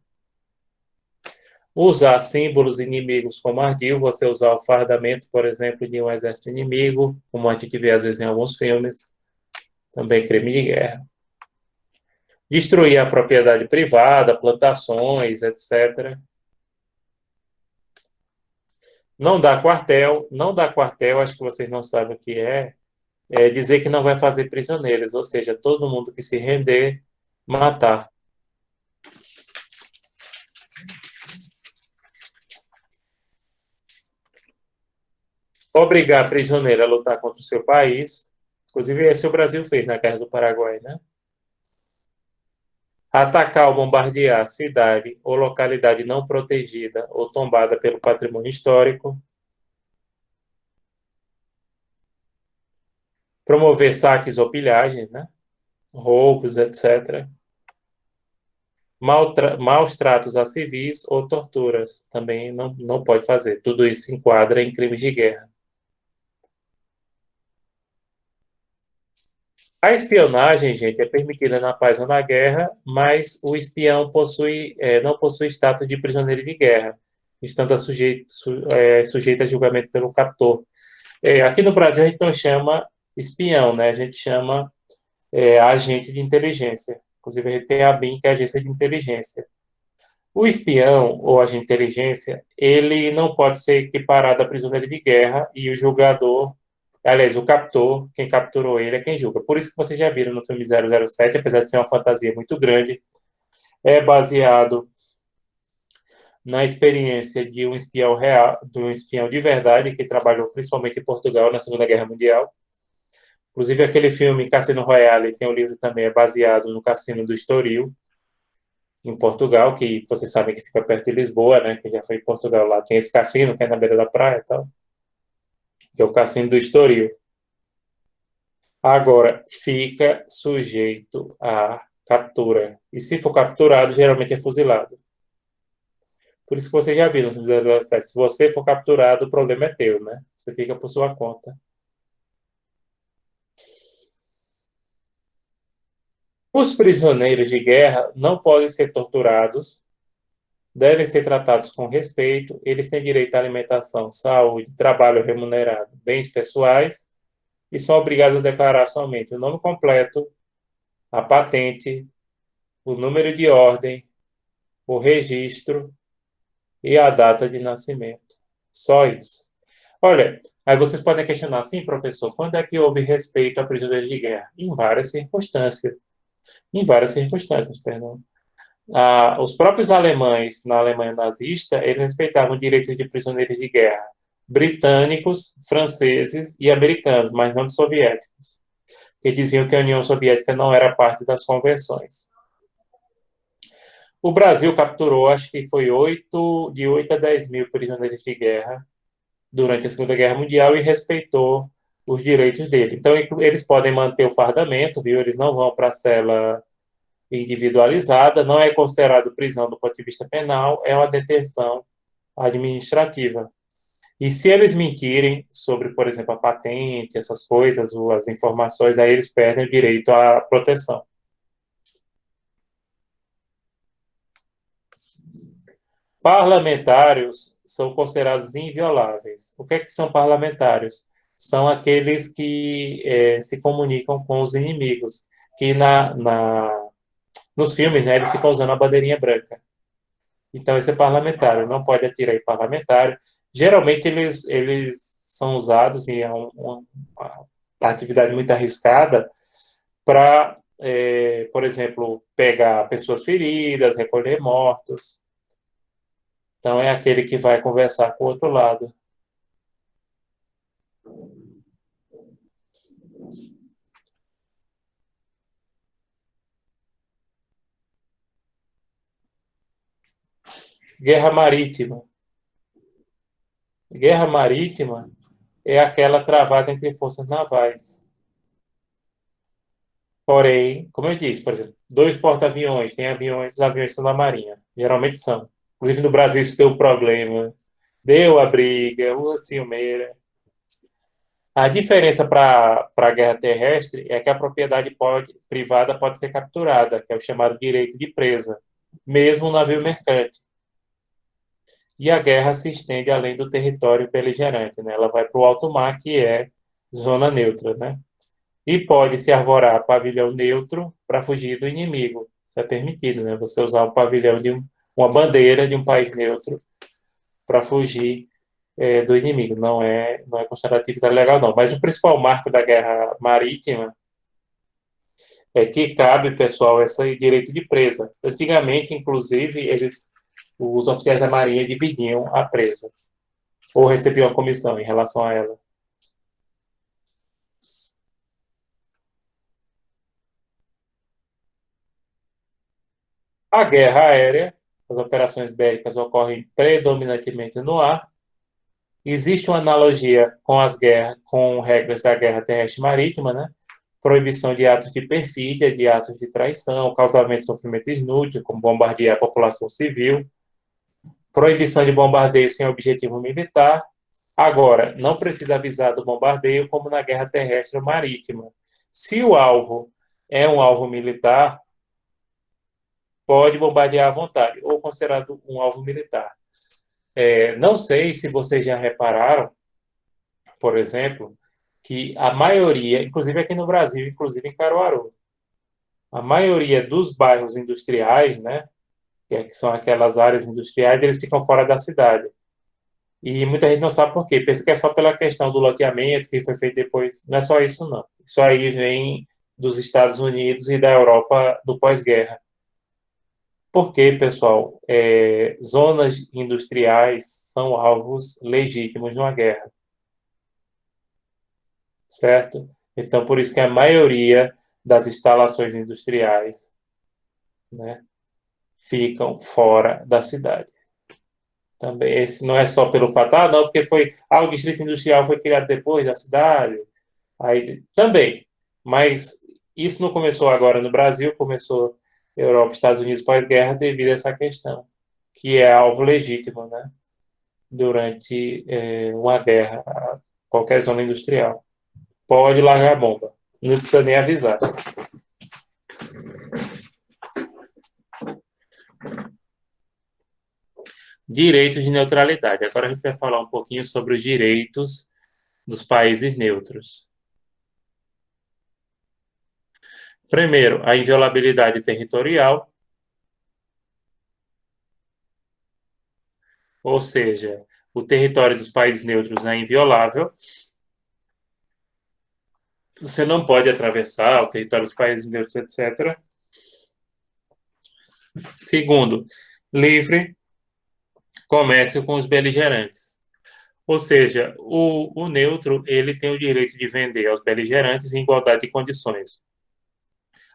Usar símbolos inimigos como ardil, você usar o fardamento, por exemplo, de um exército inimigo, como a gente vê às vezes em alguns filmes, também crime de guerra. Destruir a propriedade privada, plantações, etc. Não dar quartel, acho que vocês não sabem o que é dizer que não vai fazer prisioneiros, ou seja, todo mundo que se render, matar. Obrigar prisioneiro a lutar contra o seu país, inclusive esse o Brasil fez na Guerra do Paraguai, né? Atacar ou bombardear cidade ou localidade não protegida ou tombada pelo patrimônio histórico. Promover saques ou pilhagens, né? roubos, etc. Maus tratos a civis ou torturas também não pode fazer. Tudo isso se enquadra em crimes de guerra. A espionagem, gente, é permitida na paz ou na guerra, mas o espião não possui status de prisioneiro de guerra, estando sujeito a julgamento pelo captor. Aqui no Brasil a gente não chama espião, né? A gente chama agente de inteligência. Inclusive a gente tem a ABIN, que é a agência de inteligência. O espião ou agente de inteligência, ele não pode ser equiparado a prisioneiro de guerra e o julgador, aliás, o captor, quem capturou ele é quem julga. Por isso que vocês já viram no filme 007, apesar de ser uma fantasia muito grande, é baseado na experiência de um espião real, de um espião de verdade que trabalhou principalmente em Portugal na Segunda Guerra Mundial. Inclusive aquele filme Cassino Royale, tem um livro também, é baseado no Cassino do Estoril, em Portugal, que vocês sabem que fica perto de Lisboa, né? Que já foi em Portugal lá. Tem esse cassino que é na beira da praia e tal, que é o cassino do Estoril. Agora, fica sujeito à captura. E se for capturado, geralmente é fuzilado. Por isso que vocês já viram, se você for capturado, o problema é teu, né? Você fica por sua conta. Os prisioneiros de guerra não podem ser torturados, devem ser tratados com respeito, eles têm direito à alimentação, saúde, trabalho remunerado, bens pessoais e são obrigados a declarar somente o nome completo, a patente, o número de ordem, o registro e a data de nascimento. Só isso. Olha, aí vocês podem questionar, sim, professor, quando é que houve respeito a prisioneiros de guerra? Em várias circunstâncias. Em várias circunstâncias, perdão. Os próprios alemães, na Alemanha nazista, eles respeitavam direitos de prisioneiros de guerra britânicos, franceses e americanos, mas não de soviéticos, que diziam que a União Soviética não era parte das convenções. O Brasil capturou, acho que foi de 8 a 10 mil prisioneiros de guerra durante a Segunda Guerra Mundial e respeitou os direitos dele. Então, eles podem manter o fardamento, viu? Eles não vão para a cela individualizada, não é considerado prisão do ponto de vista penal, é uma detenção administrativa. E se eles mentirem sobre, por exemplo, a patente, essas coisas, ou as informações, aí eles perdem o direito à proteção. Parlamentários são considerados invioláveis. O que é que são parlamentários? São aqueles que se comunicam com os inimigos, que nos filmes, né, ele fica usando a bandeirinha branca. Então, esse é parlamentário, não pode atirar em parlamentário. Geralmente, eles são usados em uma atividade muito arriscada para, por exemplo, pegar pessoas feridas, recolher mortos. Então, é aquele que vai conversar com o outro lado. Guerra marítima. Guerra marítima é aquela travada entre forças navais. Porém, como eu disse, por exemplo, dois porta-aviões, tem aviões, os aviões são da Marinha, geralmente são. Inclusive no Brasil isso deu problema, deu a briga, uma ciumeira. A diferença para a guerra terrestre é que a propriedade privada pode ser capturada, que é o chamado direito de presa, mesmo um navio mercante. E a guerra se estende além do território beligerante, né? Ela vai para o alto mar, que é zona neutra, né? E pode se arvorar pavilhão neutro para fugir do inimigo. Isso é permitido, né? Você usar o pavilhão uma bandeira de um país neutro para fugir do inimigo. Não é considerado atividade legal, não. Mas o principal marco da guerra marítima é que cabe, pessoal, esse direito de presa. Antigamente, inclusive, os oficiais da Marinha dividiam a presa ou recebiam a comissão em relação a ela. A guerra aérea, as operações bélicas ocorrem predominantemente no ar. Existe uma analogia com as guerras, com regras da guerra terrestre marítima, né? proibição de atos de perfídia, de atos de traição, causamento de sofrimento inútil, como bombardear a população civil, proibição de bombardeio sem objetivo militar. Agora, não precisa avisar do bombardeio como na guerra terrestre ou marítima. Se o alvo é um alvo militar, pode bombardear à vontade, ou considerado um alvo militar. Não sei se vocês já repararam, por exemplo, que a maioria, inclusive aqui no Brasil, inclusive em Caruaru, a maioria dos bairros industriais, né, que são aquelas áreas industriais, eles ficam fora da cidade. E muita gente não sabe por quê. Pensa que é só pela questão do loteamento que foi feito depois. Não é só isso, não. Isso aí vem dos Estados Unidos e da Europa do pós-guerra. Porque, pessoal, zonas industriais são alvos legítimos numa guerra. Certo? Então, por isso que a maioria das instalações industriais, né, ficam fora da cidade. Também, esse não é só pelo fato, não, porque o distrito industrial foi criado depois da cidade, aí também, mas isso não começou agora no Brasil, começou Europa, Estados Unidos pós-guerra devido a essa questão, que é alvo legítimo, né, durante uma guerra, qualquer zona industrial. Pode largar a bomba, não precisa nem avisar. Direitos de neutralidade. Agora a gente vai falar um pouquinho sobre os direitos dos países neutros. Primeiro, a inviolabilidade territorial, ou seja, o território dos países neutros é inviolável. Você não pode atravessar o território dos países neutros, etc. Segundo, livre comércio com os beligerantes. Ou seja, o neutro ele tem o direito de vender aos beligerantes em igualdade de condições.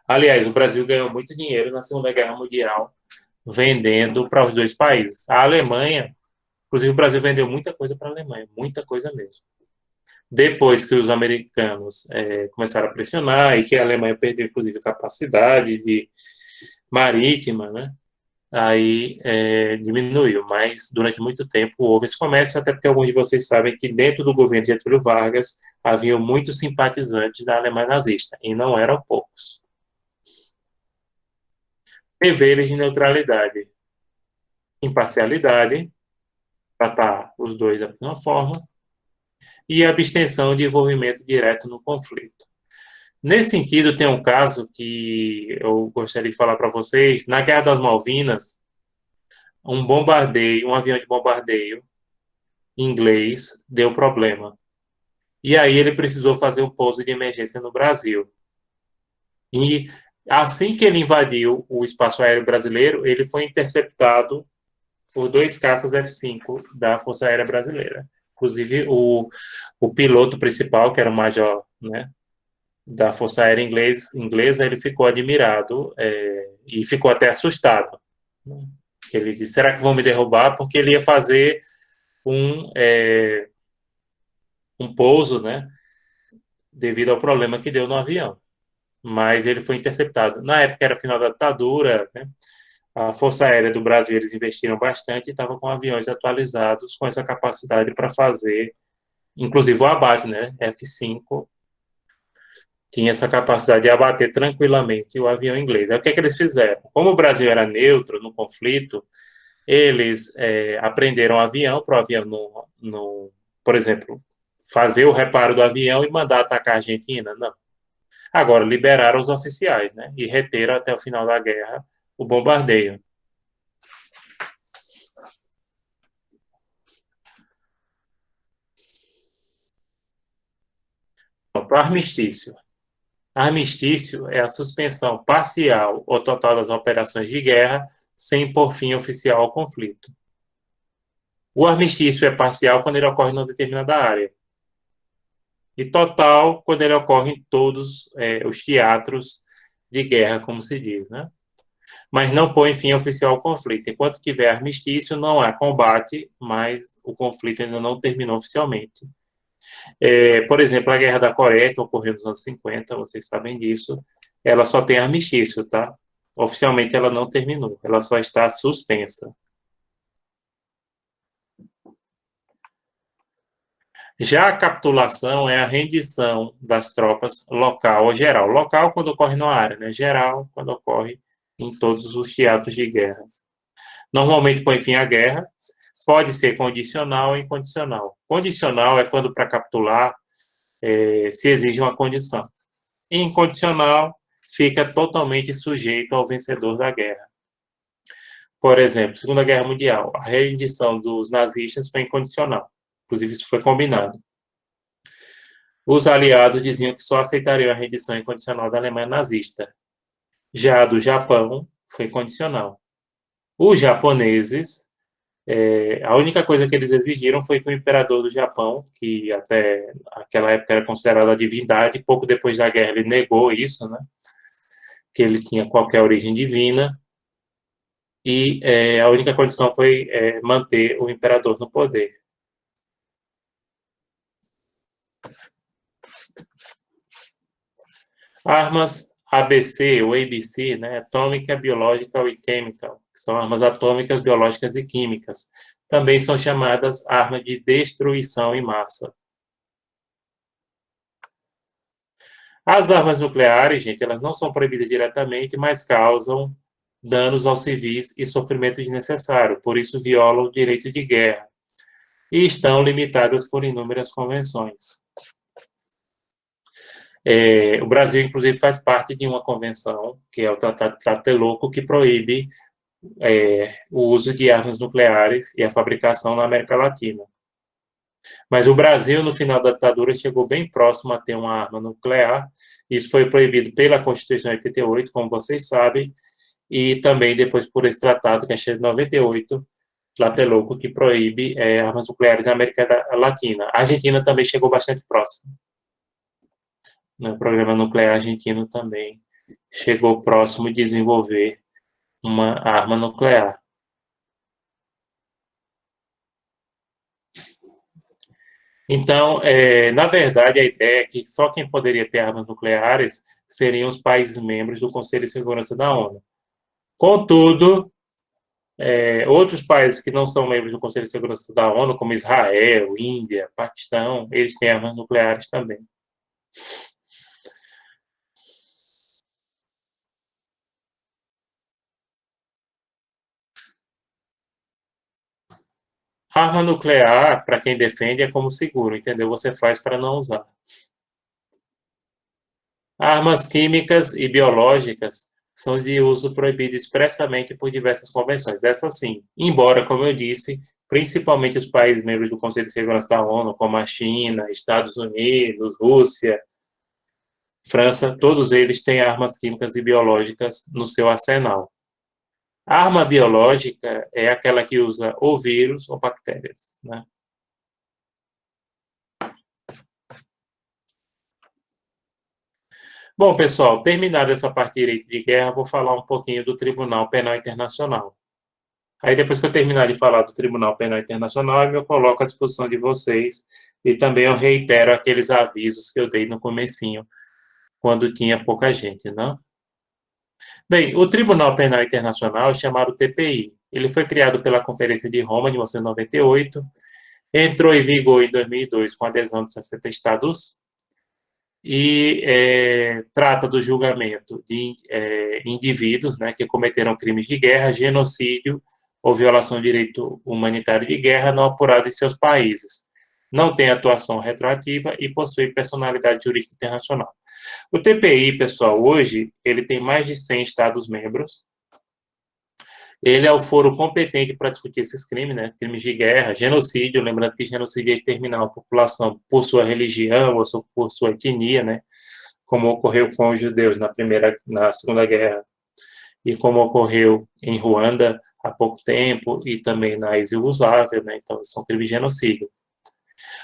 Aliás, o Brasil ganhou muito dinheiro na Segunda Guerra Mundial vendendo para os dois países. A Alemanha, inclusive o Brasil vendeu muita coisa para a Alemanha, muita coisa mesmo. Depois que os americanos começaram a pressionar e que a Alemanha perdeu, inclusive, capacidade de marítima, né? Aí diminuiu, mas durante muito tempo houve esse comércio, até porque alguns de vocês sabem que dentro do governo de Getúlio Vargas haviam muitos simpatizantes da Alemanha nazista, e não eram poucos. Deveres de neutralidade, imparcialidade, tratar os dois da mesma forma, e abstenção de envolvimento direto no conflito. Nesse sentido, tem um caso que eu gostaria de falar para vocês. Na Guerra das Malvinas, um avião de bombardeio inglês deu problema. E aí ele precisou fazer um pouso de emergência no Brasil. E assim que ele invadiu o espaço aéreo brasileiro, ele foi interceptado por 2 caças F-5 da Força Aérea Brasileira. Inclusive, o piloto principal, que era o major, né, da Força Aérea inglesa, ele ficou admirado e ficou até assustado. Né? Ele disse, será que vão me derrubar? Porque ele ia fazer um pouso, né, devido ao problema que deu no avião. Mas ele foi interceptado. Na época era final da ditadura, né? A Força Aérea do Brasil, eles investiram bastante e estavam com aviões atualizados com essa capacidade para fazer, inclusive o abate, né? F-5 tinha essa capacidade de abater tranquilamente o avião inglês. Aí o que é que eles fizeram? Como o Brasil era neutro no conflito, eles aprenderam o avião para o avião, por exemplo, fazer o reparo do avião e mandar atacar a Argentina. Não. Agora, liberaram os oficiais, né? E reteram até o final da guerra o bombardeio. Armistício. Armistício é a suspensão parcial ou total das operações de guerra sem pôr fim oficial ao conflito. O armistício é parcial quando ele ocorre em uma determinada área. E total quando ele ocorre em todos os teatros de guerra, como se diz, né? Mas não põe fim oficial ao conflito. Enquanto tiver armistício, não há combate, mas o conflito ainda não terminou oficialmente. Por exemplo, a Guerra da Coreia, que ocorreu nos anos 50, vocês sabem disso, ela só tem armistício, tá? Oficialmente ela não terminou, ela só está suspensa. Já a capitulação é a rendição das tropas local ou geral. Local quando ocorre numa área, né? Geral quando ocorre em todos os teatros de guerra. Normalmente põe fim à guerra, pode ser condicional ou incondicional. Condicional é quando para capitular se exige uma condição. Incondicional fica totalmente sujeito ao vencedor da guerra. Por exemplo, Segunda Guerra Mundial, a rendição dos nazistas foi incondicional. Inclusive, isso foi combinado. Os aliados diziam que só aceitariam a rendição incondicional da Alemanha nazista. Já a do Japão foi condicional. Os japoneses, a única coisa que eles exigiram foi que o imperador do Japão, que até aquela época era considerado a divindade, pouco depois da guerra ele negou isso, né? Que ele tinha qualquer origem divina, e a única condição foi manter o imperador no poder. Armas ABC ou ABC, né, atômica, biológica e chemical, que são armas atômicas, biológicas e químicas. Também são chamadas armas de destruição em massa. As armas nucleares, gente, elas não são proibidas diretamente, mas causam danos aos civis e sofrimento desnecessário, por isso violam o direito de guerra e estão limitadas por inúmeras convenções. O Brasil, inclusive, faz parte de uma convenção, que é o Tratado de Tlatelolco, que proíbe o uso de armas nucleares e a fabricação na América Latina. Mas o Brasil, no final da ditadura, chegou bem próximo a ter uma arma nuclear. Isso foi proibido pela Constituição de 88, como vocês sabem, e também depois por esse tratado, que é de 98, Tlatelolco, que proíbe armas nucleares na América Latina. A Argentina também chegou bastante próximo. O programa nuclear argentino também chegou próximo de desenvolver uma arma nuclear. Então, na verdade, a ideia é que só quem poderia ter armas nucleares seriam os países membros do Conselho de Segurança da ONU. Contudo, outros países que não são membros do Conselho de Segurança da ONU, como Israel, Índia, Paquistão, eles têm armas nucleares também. Arma nuclear, para quem defende, é como seguro, entendeu? Você faz para não usar. Armas químicas e biológicas são de uso proibido expressamente por diversas convenções. Essa sim, embora, como eu disse, principalmente os países membros do Conselho de Segurança da ONU, como a China, Estados Unidos, Rússia, França, todos eles têm armas químicas e biológicas no seu arsenal. A arma biológica é aquela que usa ou vírus ou bactérias, né? Bom, pessoal, terminada essa parte de direito de guerra, vou falar um pouquinho do Tribunal Penal Internacional. Aí, depois que eu terminar de falar do Tribunal Penal Internacional, eu coloco à disposição de vocês e também eu reitero aqueles avisos que eu dei no comecinho, quando tinha pouca gente, não? Bem, o Tribunal Penal Internacional é chamado TPI. Ele foi criado pela Conferência de Roma, de 1998, entrou em vigor em 2002 com a adesão de 60 estados e trata do julgamento de indivíduos, né, que cometeram crimes de guerra, genocídio ou violação de direito humanitário de guerra não apurado em seus países. Não tem atuação retroativa e possui personalidade jurídica internacional. O TPI, pessoal, hoje, ele tem mais de 100 Estados-membros. Ele é o foro competente para discutir esses crimes, né? Crimes de guerra, genocídio, lembrando que genocídio é exterminar uma população por sua religião ou por sua etnia, né? Como ocorreu com os judeus na Segunda Guerra e como ocorreu em Ruanda há pouco tempo e também na ex-Yugoslávia, né? Então, são crimes de genocídio.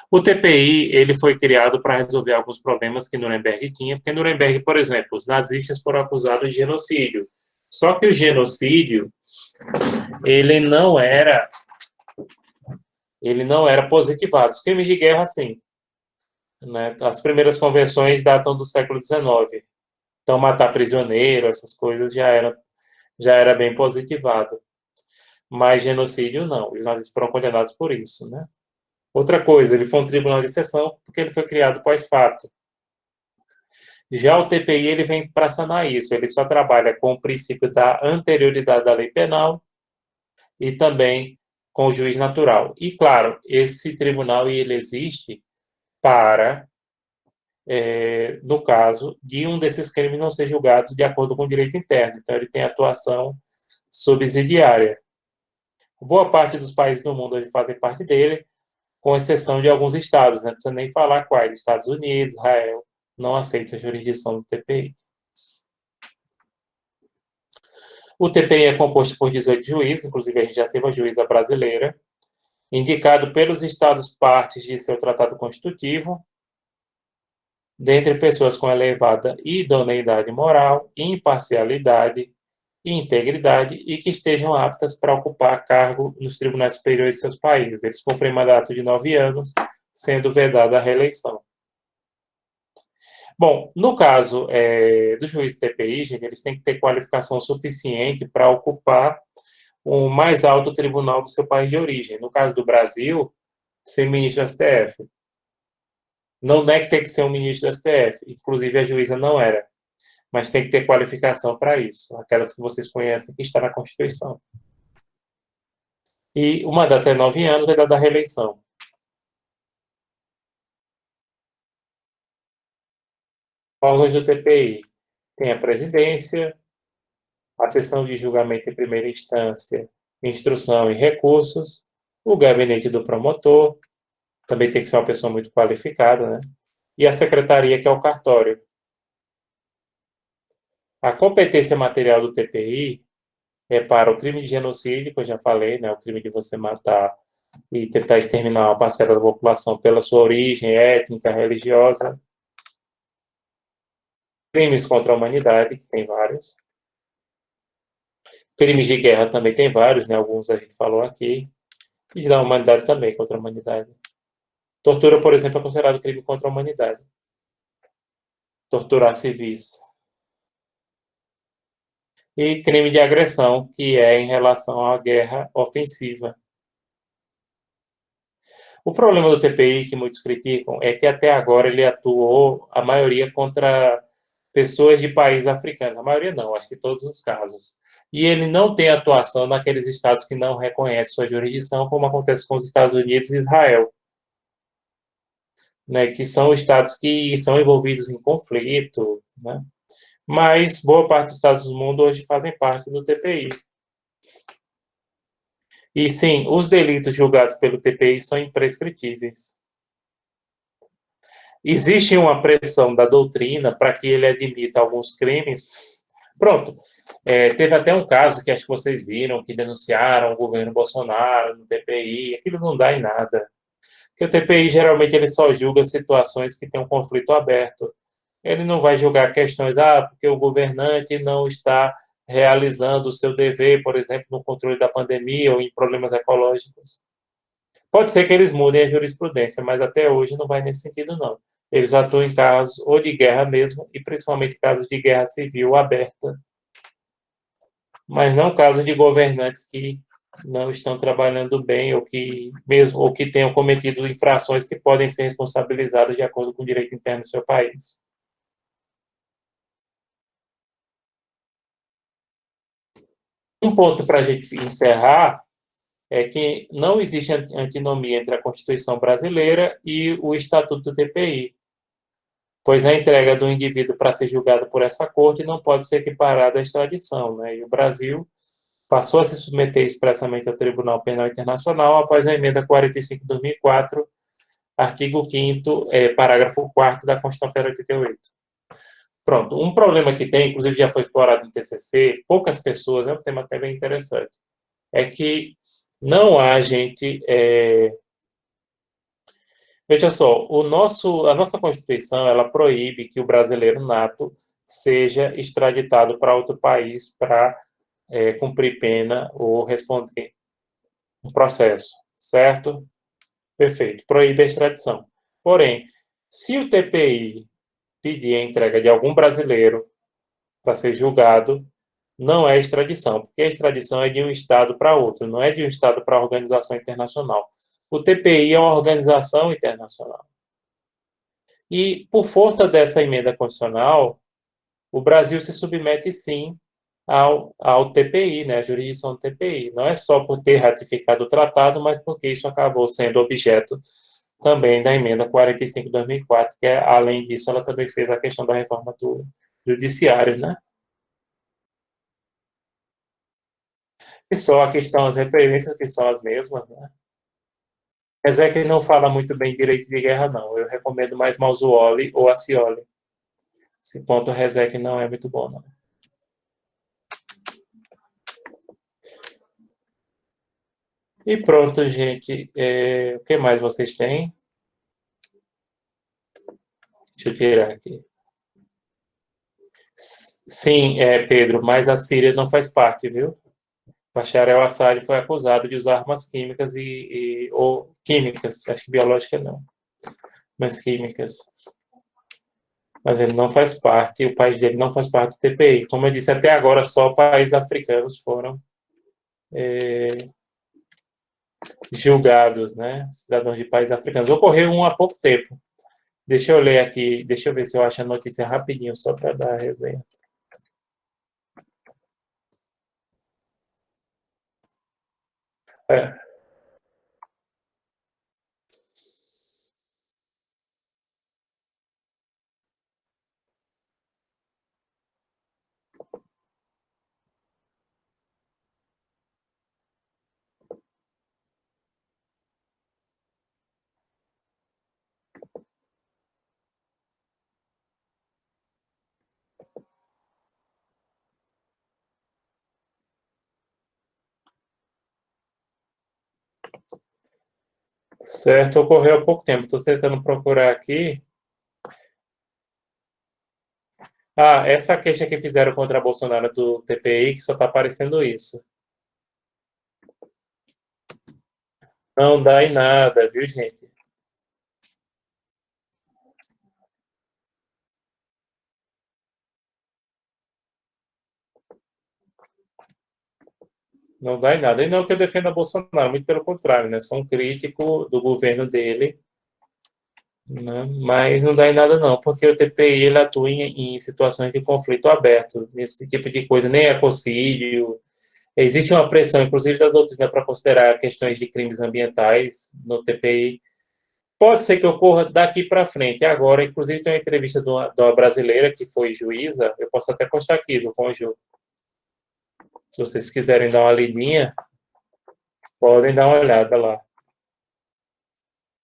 O TPI, ele foi criado para resolver alguns problemas que Nuremberg tinha, porque Nuremberg, por exemplo, os nazistas foram acusados de genocídio. Só que o genocídio, ele não era positivado. Os crimes de guerra, sim. né? As primeiras convenções datam do século XIX. Então, matar prisioneiro, essas coisas já era bem positivado. Mas genocídio, não. Os nazistas foram condenados por isso, né? Outra coisa, ele foi um tribunal de exceção porque ele foi criado pós-fato. Já o TPI, ele vem para sanar isso. Ele só trabalha com o princípio da anterioridade da lei penal e também com o juiz natural. E, claro, esse tribunal ele existe para, no caso de um desses crimes não ser julgado de acordo com o direito interno. Então, ele tem atuação subsidiária. Boa parte dos países do mundo hoje fazem parte dele, com exceção de alguns estados, né? Não precisa nem falar quais. Estados Unidos, Israel, não aceita a jurisdição do TPI. O TPI é composto por 18 juízes, inclusive a gente já teve uma juíza brasileira, indicado pelos estados partes de seu tratado constitutivo, dentre pessoas com elevada idoneidade moral, imparcialidade e integridade e que estejam aptas para ocupar cargo nos tribunais superiores de seus países. Eles cumprem mandato de 9 anos, sendo vedada a reeleição. Bom, no caso do juiz TPI, gente, eles têm que ter qualificação suficiente para ocupar o mais alto tribunal do seu país de origem. No caso do Brasil, ser ministro do STF. Não é que tem que ser um ministro do STF, inclusive a juíza não era, mas tem que ter qualificação para isso, aquelas que vocês conhecem que está na Constituição. E o mandato é 9 anos, é dada a reeleição. Órgãos do TPI tem a presidência, a sessão de julgamento em primeira instância, instrução e recursos, o gabinete do promotor, também tem que ser uma pessoa muito qualificada, né? E a secretaria, que é o cartório. A competência material do TPI é para o crime de genocídio, que eu já falei, né? O crime de você matar e tentar exterminar uma parcela da população pela sua origem étnica, religiosa. Crimes contra a humanidade, que tem vários. Crimes de guerra também tem vários, né? Alguns a gente falou aqui. E da humanidade também, contra a humanidade. Tortura, por exemplo, é considerado crime contra a humanidade. Torturar civis. E crime de agressão, que é em relação à guerra ofensiva. O problema do TPI, que muitos criticam, é que até agora ele atuou, a maioria, contra pessoas de países africanos. A maioria não, acho que todos os casos. E ele não tem atuação naqueles estados que não reconhecem sua jurisdição, como acontece com os Estados Unidos e Israel, né, que são estados que são envolvidos em conflito, né? Mas boa parte dos estados do mundo hoje fazem parte do TPI. E sim, os delitos julgados pelo TPI são imprescritíveis. Existe uma pressão da doutrina para que ele admita alguns crimes. Pronto. Teve até um caso que acho que vocês viram, que denunciaram o governo Bolsonaro no TPI. Aquilo não dá em nada. Porque o TPI, geralmente, ele só julga situações que têm um conflito aberto. Ele não vai julgar questões, porque o governante não está realizando o seu dever, por exemplo, no controle da pandemia ou em problemas ecológicos. Pode ser que eles mudem a jurisprudência, mas até hoje não vai nesse sentido, não. Eles atuam em casos ou de guerra mesmo, e principalmente casos de guerra civil aberta, mas não casos de governantes que não estão trabalhando bem ou que tenham cometido infrações que podem ser responsabilizadas de acordo com o direito interno do seu país. Um ponto para a gente encerrar é que não existe antinomia entre a Constituição brasileira e o Estatuto do TPI, pois a entrega do indivíduo para ser julgado por essa corte não pode ser equiparada à extradição, né? E o Brasil passou a se submeter expressamente ao Tribunal Penal Internacional após a emenda 45 de 2004, artigo 5º, parágrafo 4º da Constituição Federal de 88. Pronto, um problema que tem, inclusive já foi explorado no TCC, poucas pessoas, é um tema até bem interessante, é que não há gente... Veja só, a nossa Constituição, ela proíbe que o brasileiro nato seja extraditado para outro país para cumprir pena ou responder um processo, certo? Perfeito. Proíbe a extradição. Porém, Se o TPI pedir a entrega de algum brasileiro para ser julgado, não é extradição, porque a extradição é de um Estado para outro, não é de um Estado para a organização internacional. O TPI é uma organização internacional. E, por força dessa emenda constitucional, o Brasil se submete, sim, ao TPI, né, a jurisdição do TPI. Não é só por ter ratificado o tratado, mas porque isso acabou sendo objeto também da emenda 45 de 2004, que, além disso, ela também fez a questão da reforma do judiciário, né? E só aqui estão as referências, que são as mesmas, né? Rezec não fala muito bem direito de guerra, não. Eu recomendo mais Mauzuoli ou Acioli. Esse ponto Rezec não é muito bom, não. E pronto, gente. O que mais vocês têm? Deixa eu tirar aqui. Sim, Pedro, mas a Síria não faz parte, viu? Bashar al-Assad foi acusado de usar armas químicas ou químicas, acho que biológicas não, mas químicas. Mas ele não faz parte, o país dele não faz parte do TPI. Como eu disse, até agora só países africanos foram julgados, né? Cidadãos de países africanos. Ocorreu um há pouco tempo. Deixa eu ler aqui, deixa eu ver se eu acho a notícia rapidinho, só para dar a resenha. É. Certo, ocorreu há pouco tempo. Estou tentando procurar aqui. Essa queixa que fizeram contra a Bolsonaro do TPI, que só está aparecendo isso. Não dá em nada, viu, gente? Não dá em nada. E não que eu defenda Bolsonaro, muito pelo contrário, né? Sou um crítico do governo dele, né? Mas não dá em nada não, porque o TPI ele atua em situações de conflito aberto, esse tipo de coisa, nem ecocídio. Existe uma pressão, inclusive, da doutrina para considerar questões de crimes ambientais no TPI. Pode ser que ocorra daqui para frente. Agora, inclusive, tem uma entrevista de uma brasileira que foi juíza, eu posso até postar aqui do Conjunto. Se vocês quiserem dar uma lidinha, podem dar uma olhada lá.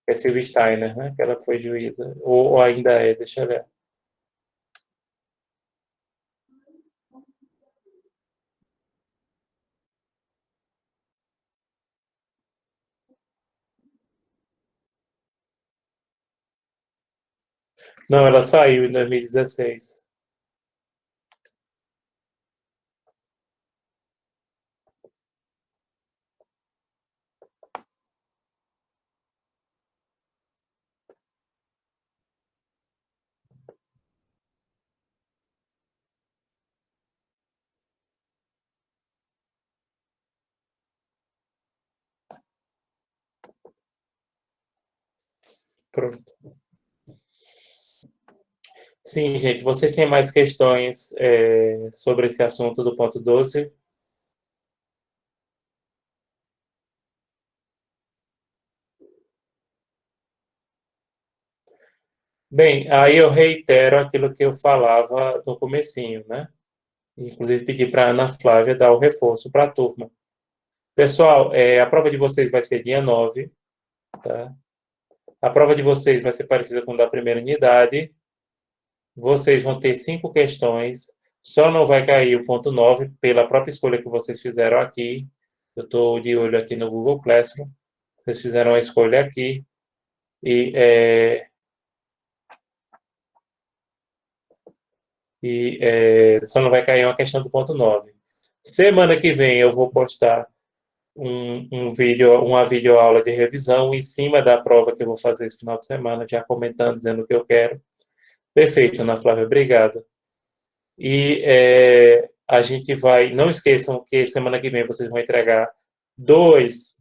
É Silvia Steiner, né? Que ela foi juíza. Ou ainda é, deixa eu ver. Não, ela saiu em 2016. Pronto. Sim, gente, vocês têm mais questões sobre esse assunto do ponto 12? Bem, aí eu reitero aquilo que eu falava no comecinho, né? Inclusive pedi para a Ana Flávia dar o reforço para a turma. Pessoal, a prova de vocês vai ser dia 9, tá? A prova de vocês vai ser parecida com a da primeira unidade. Vocês vão ter 5 questões. Só não vai cair o ponto 9 pela própria escolha que vocês fizeram aqui. Eu estou de olho aqui no Google Classroom. Vocês fizeram a escolha aqui. E só não vai cair uma questão do ponto 9. Semana que vem eu vou postar uma videoaula de revisão em cima da prova que eu vou fazer esse final de semana, já comentando, dizendo o que eu quero. Perfeito, Ana Flávia, obrigada. E a gente vai... Não esqueçam que semana que vem vocês vão entregar 2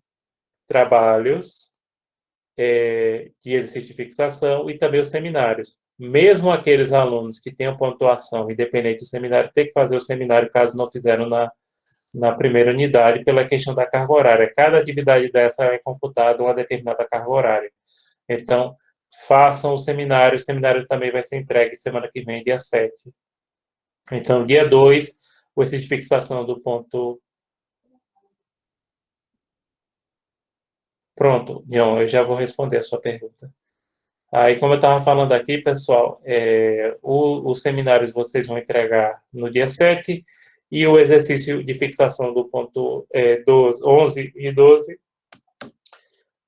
trabalhos de exercício de fixação e também os seminários. Mesmo aqueles alunos que tenham pontuação independente do seminário, tem que fazer o seminário caso não fizeram na primeira unidade, pela questão da carga horária. Cada atividade dessa é computada uma determinada carga horária. Então, façam o seminário também vai ser entregue semana que vem, dia 7. Então, dia 2, o exercício de fixação do ponto... Pronto, John, eu já vou responder a sua pergunta. Aí, como eu estava falando aqui, pessoal, os seminários vocês vão entregar no dia 7 e o exercício de fixação do ponto 11 e 12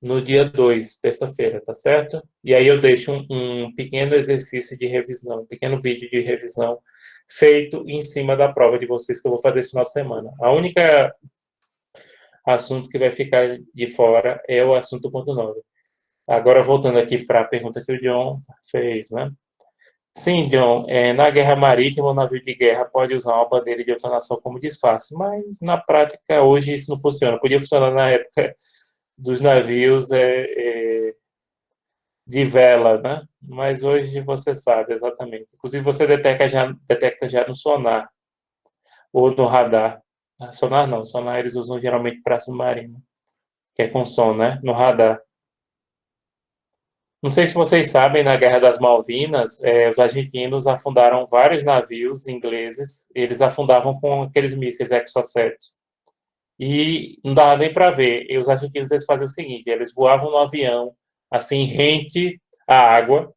no dia 2, terça-feira, tá certo? E aí eu deixo um pequeno exercício de revisão, um pequeno vídeo de revisão feito em cima da prova de vocês que eu vou fazer esse final de semana. A única assunto que vai ficar de fora é o assunto ponto 9. Agora, voltando aqui para a pergunta que o John fez, né? Sim, John, na guerra marítima, o navio de guerra pode usar uma bandeira de outra nação como disfarce, mas na prática, hoje, isso não funciona. Podia funcionar na época dos navios de vela, né? Mas hoje você sabe exatamente. Inclusive, você detecta já no sonar ou no radar. Sonar não, sonar eles usam geralmente para submarino, que é com som, né? No radar. Não sei se vocês sabem, na Guerra das Malvinas, os argentinos afundaram vários navios ingleses. Eles afundavam com aqueles mísseis Exocet. E não dava nem para ver. E os argentinos eles faziam o seguinte: eles voavam no avião, assim, rente à água,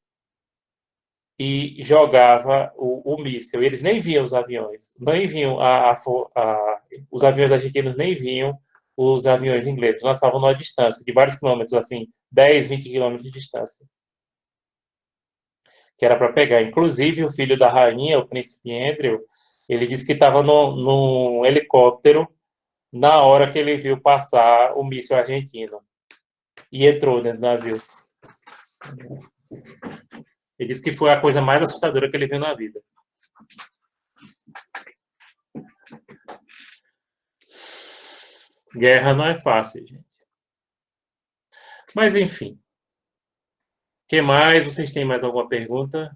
e jogava o míssil. Eles nem viam os aviões, nem viam os aviões argentinos nem viam os aviões ingleses. Lançavam numa distância de vários quilômetros, assim, 10, 20 quilômetros de distância, que era para pegar. Inclusive, o filho da rainha, o príncipe Andrew, ele disse que estava num helicóptero na hora que ele viu passar o míssil argentino e entrou dentro do navio. Ele disse que foi a coisa mais assustadora que ele viu na vida. Guerra não é fácil, gente. Mas, enfim. O que mais? Vocês têm mais alguma pergunta?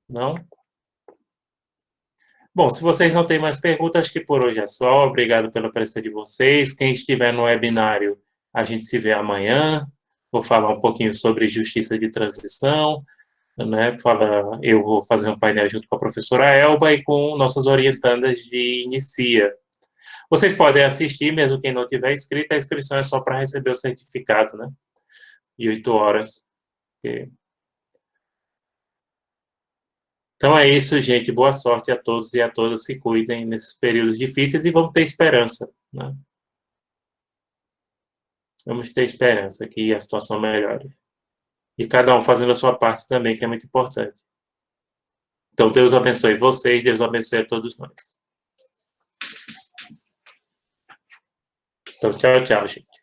Não? Bom, se vocês não têm mais perguntas, acho que por hoje é só. Obrigado pela presença de vocês. Quem estiver no webinário, a gente se vê amanhã. Vou falar um pouquinho sobre justiça de transição, né? Eu vou fazer um painel junto com a professora Elba e com nossas orientandas de Inicia. Vocês podem assistir, mesmo quem não tiver inscrito, a inscrição é só para receber o certificado, né? De 8 horas. Então é isso, gente. Boa sorte a todos e a todas. Se cuidem nesses períodos difíceis e vamos ter esperança, né? Vamos ter esperança que a situação melhore. E cada um fazendo a sua parte também, que é muito importante. Então, Deus abençoe vocês, Deus abençoe a todos nós. Então, tchau, tchau, gente.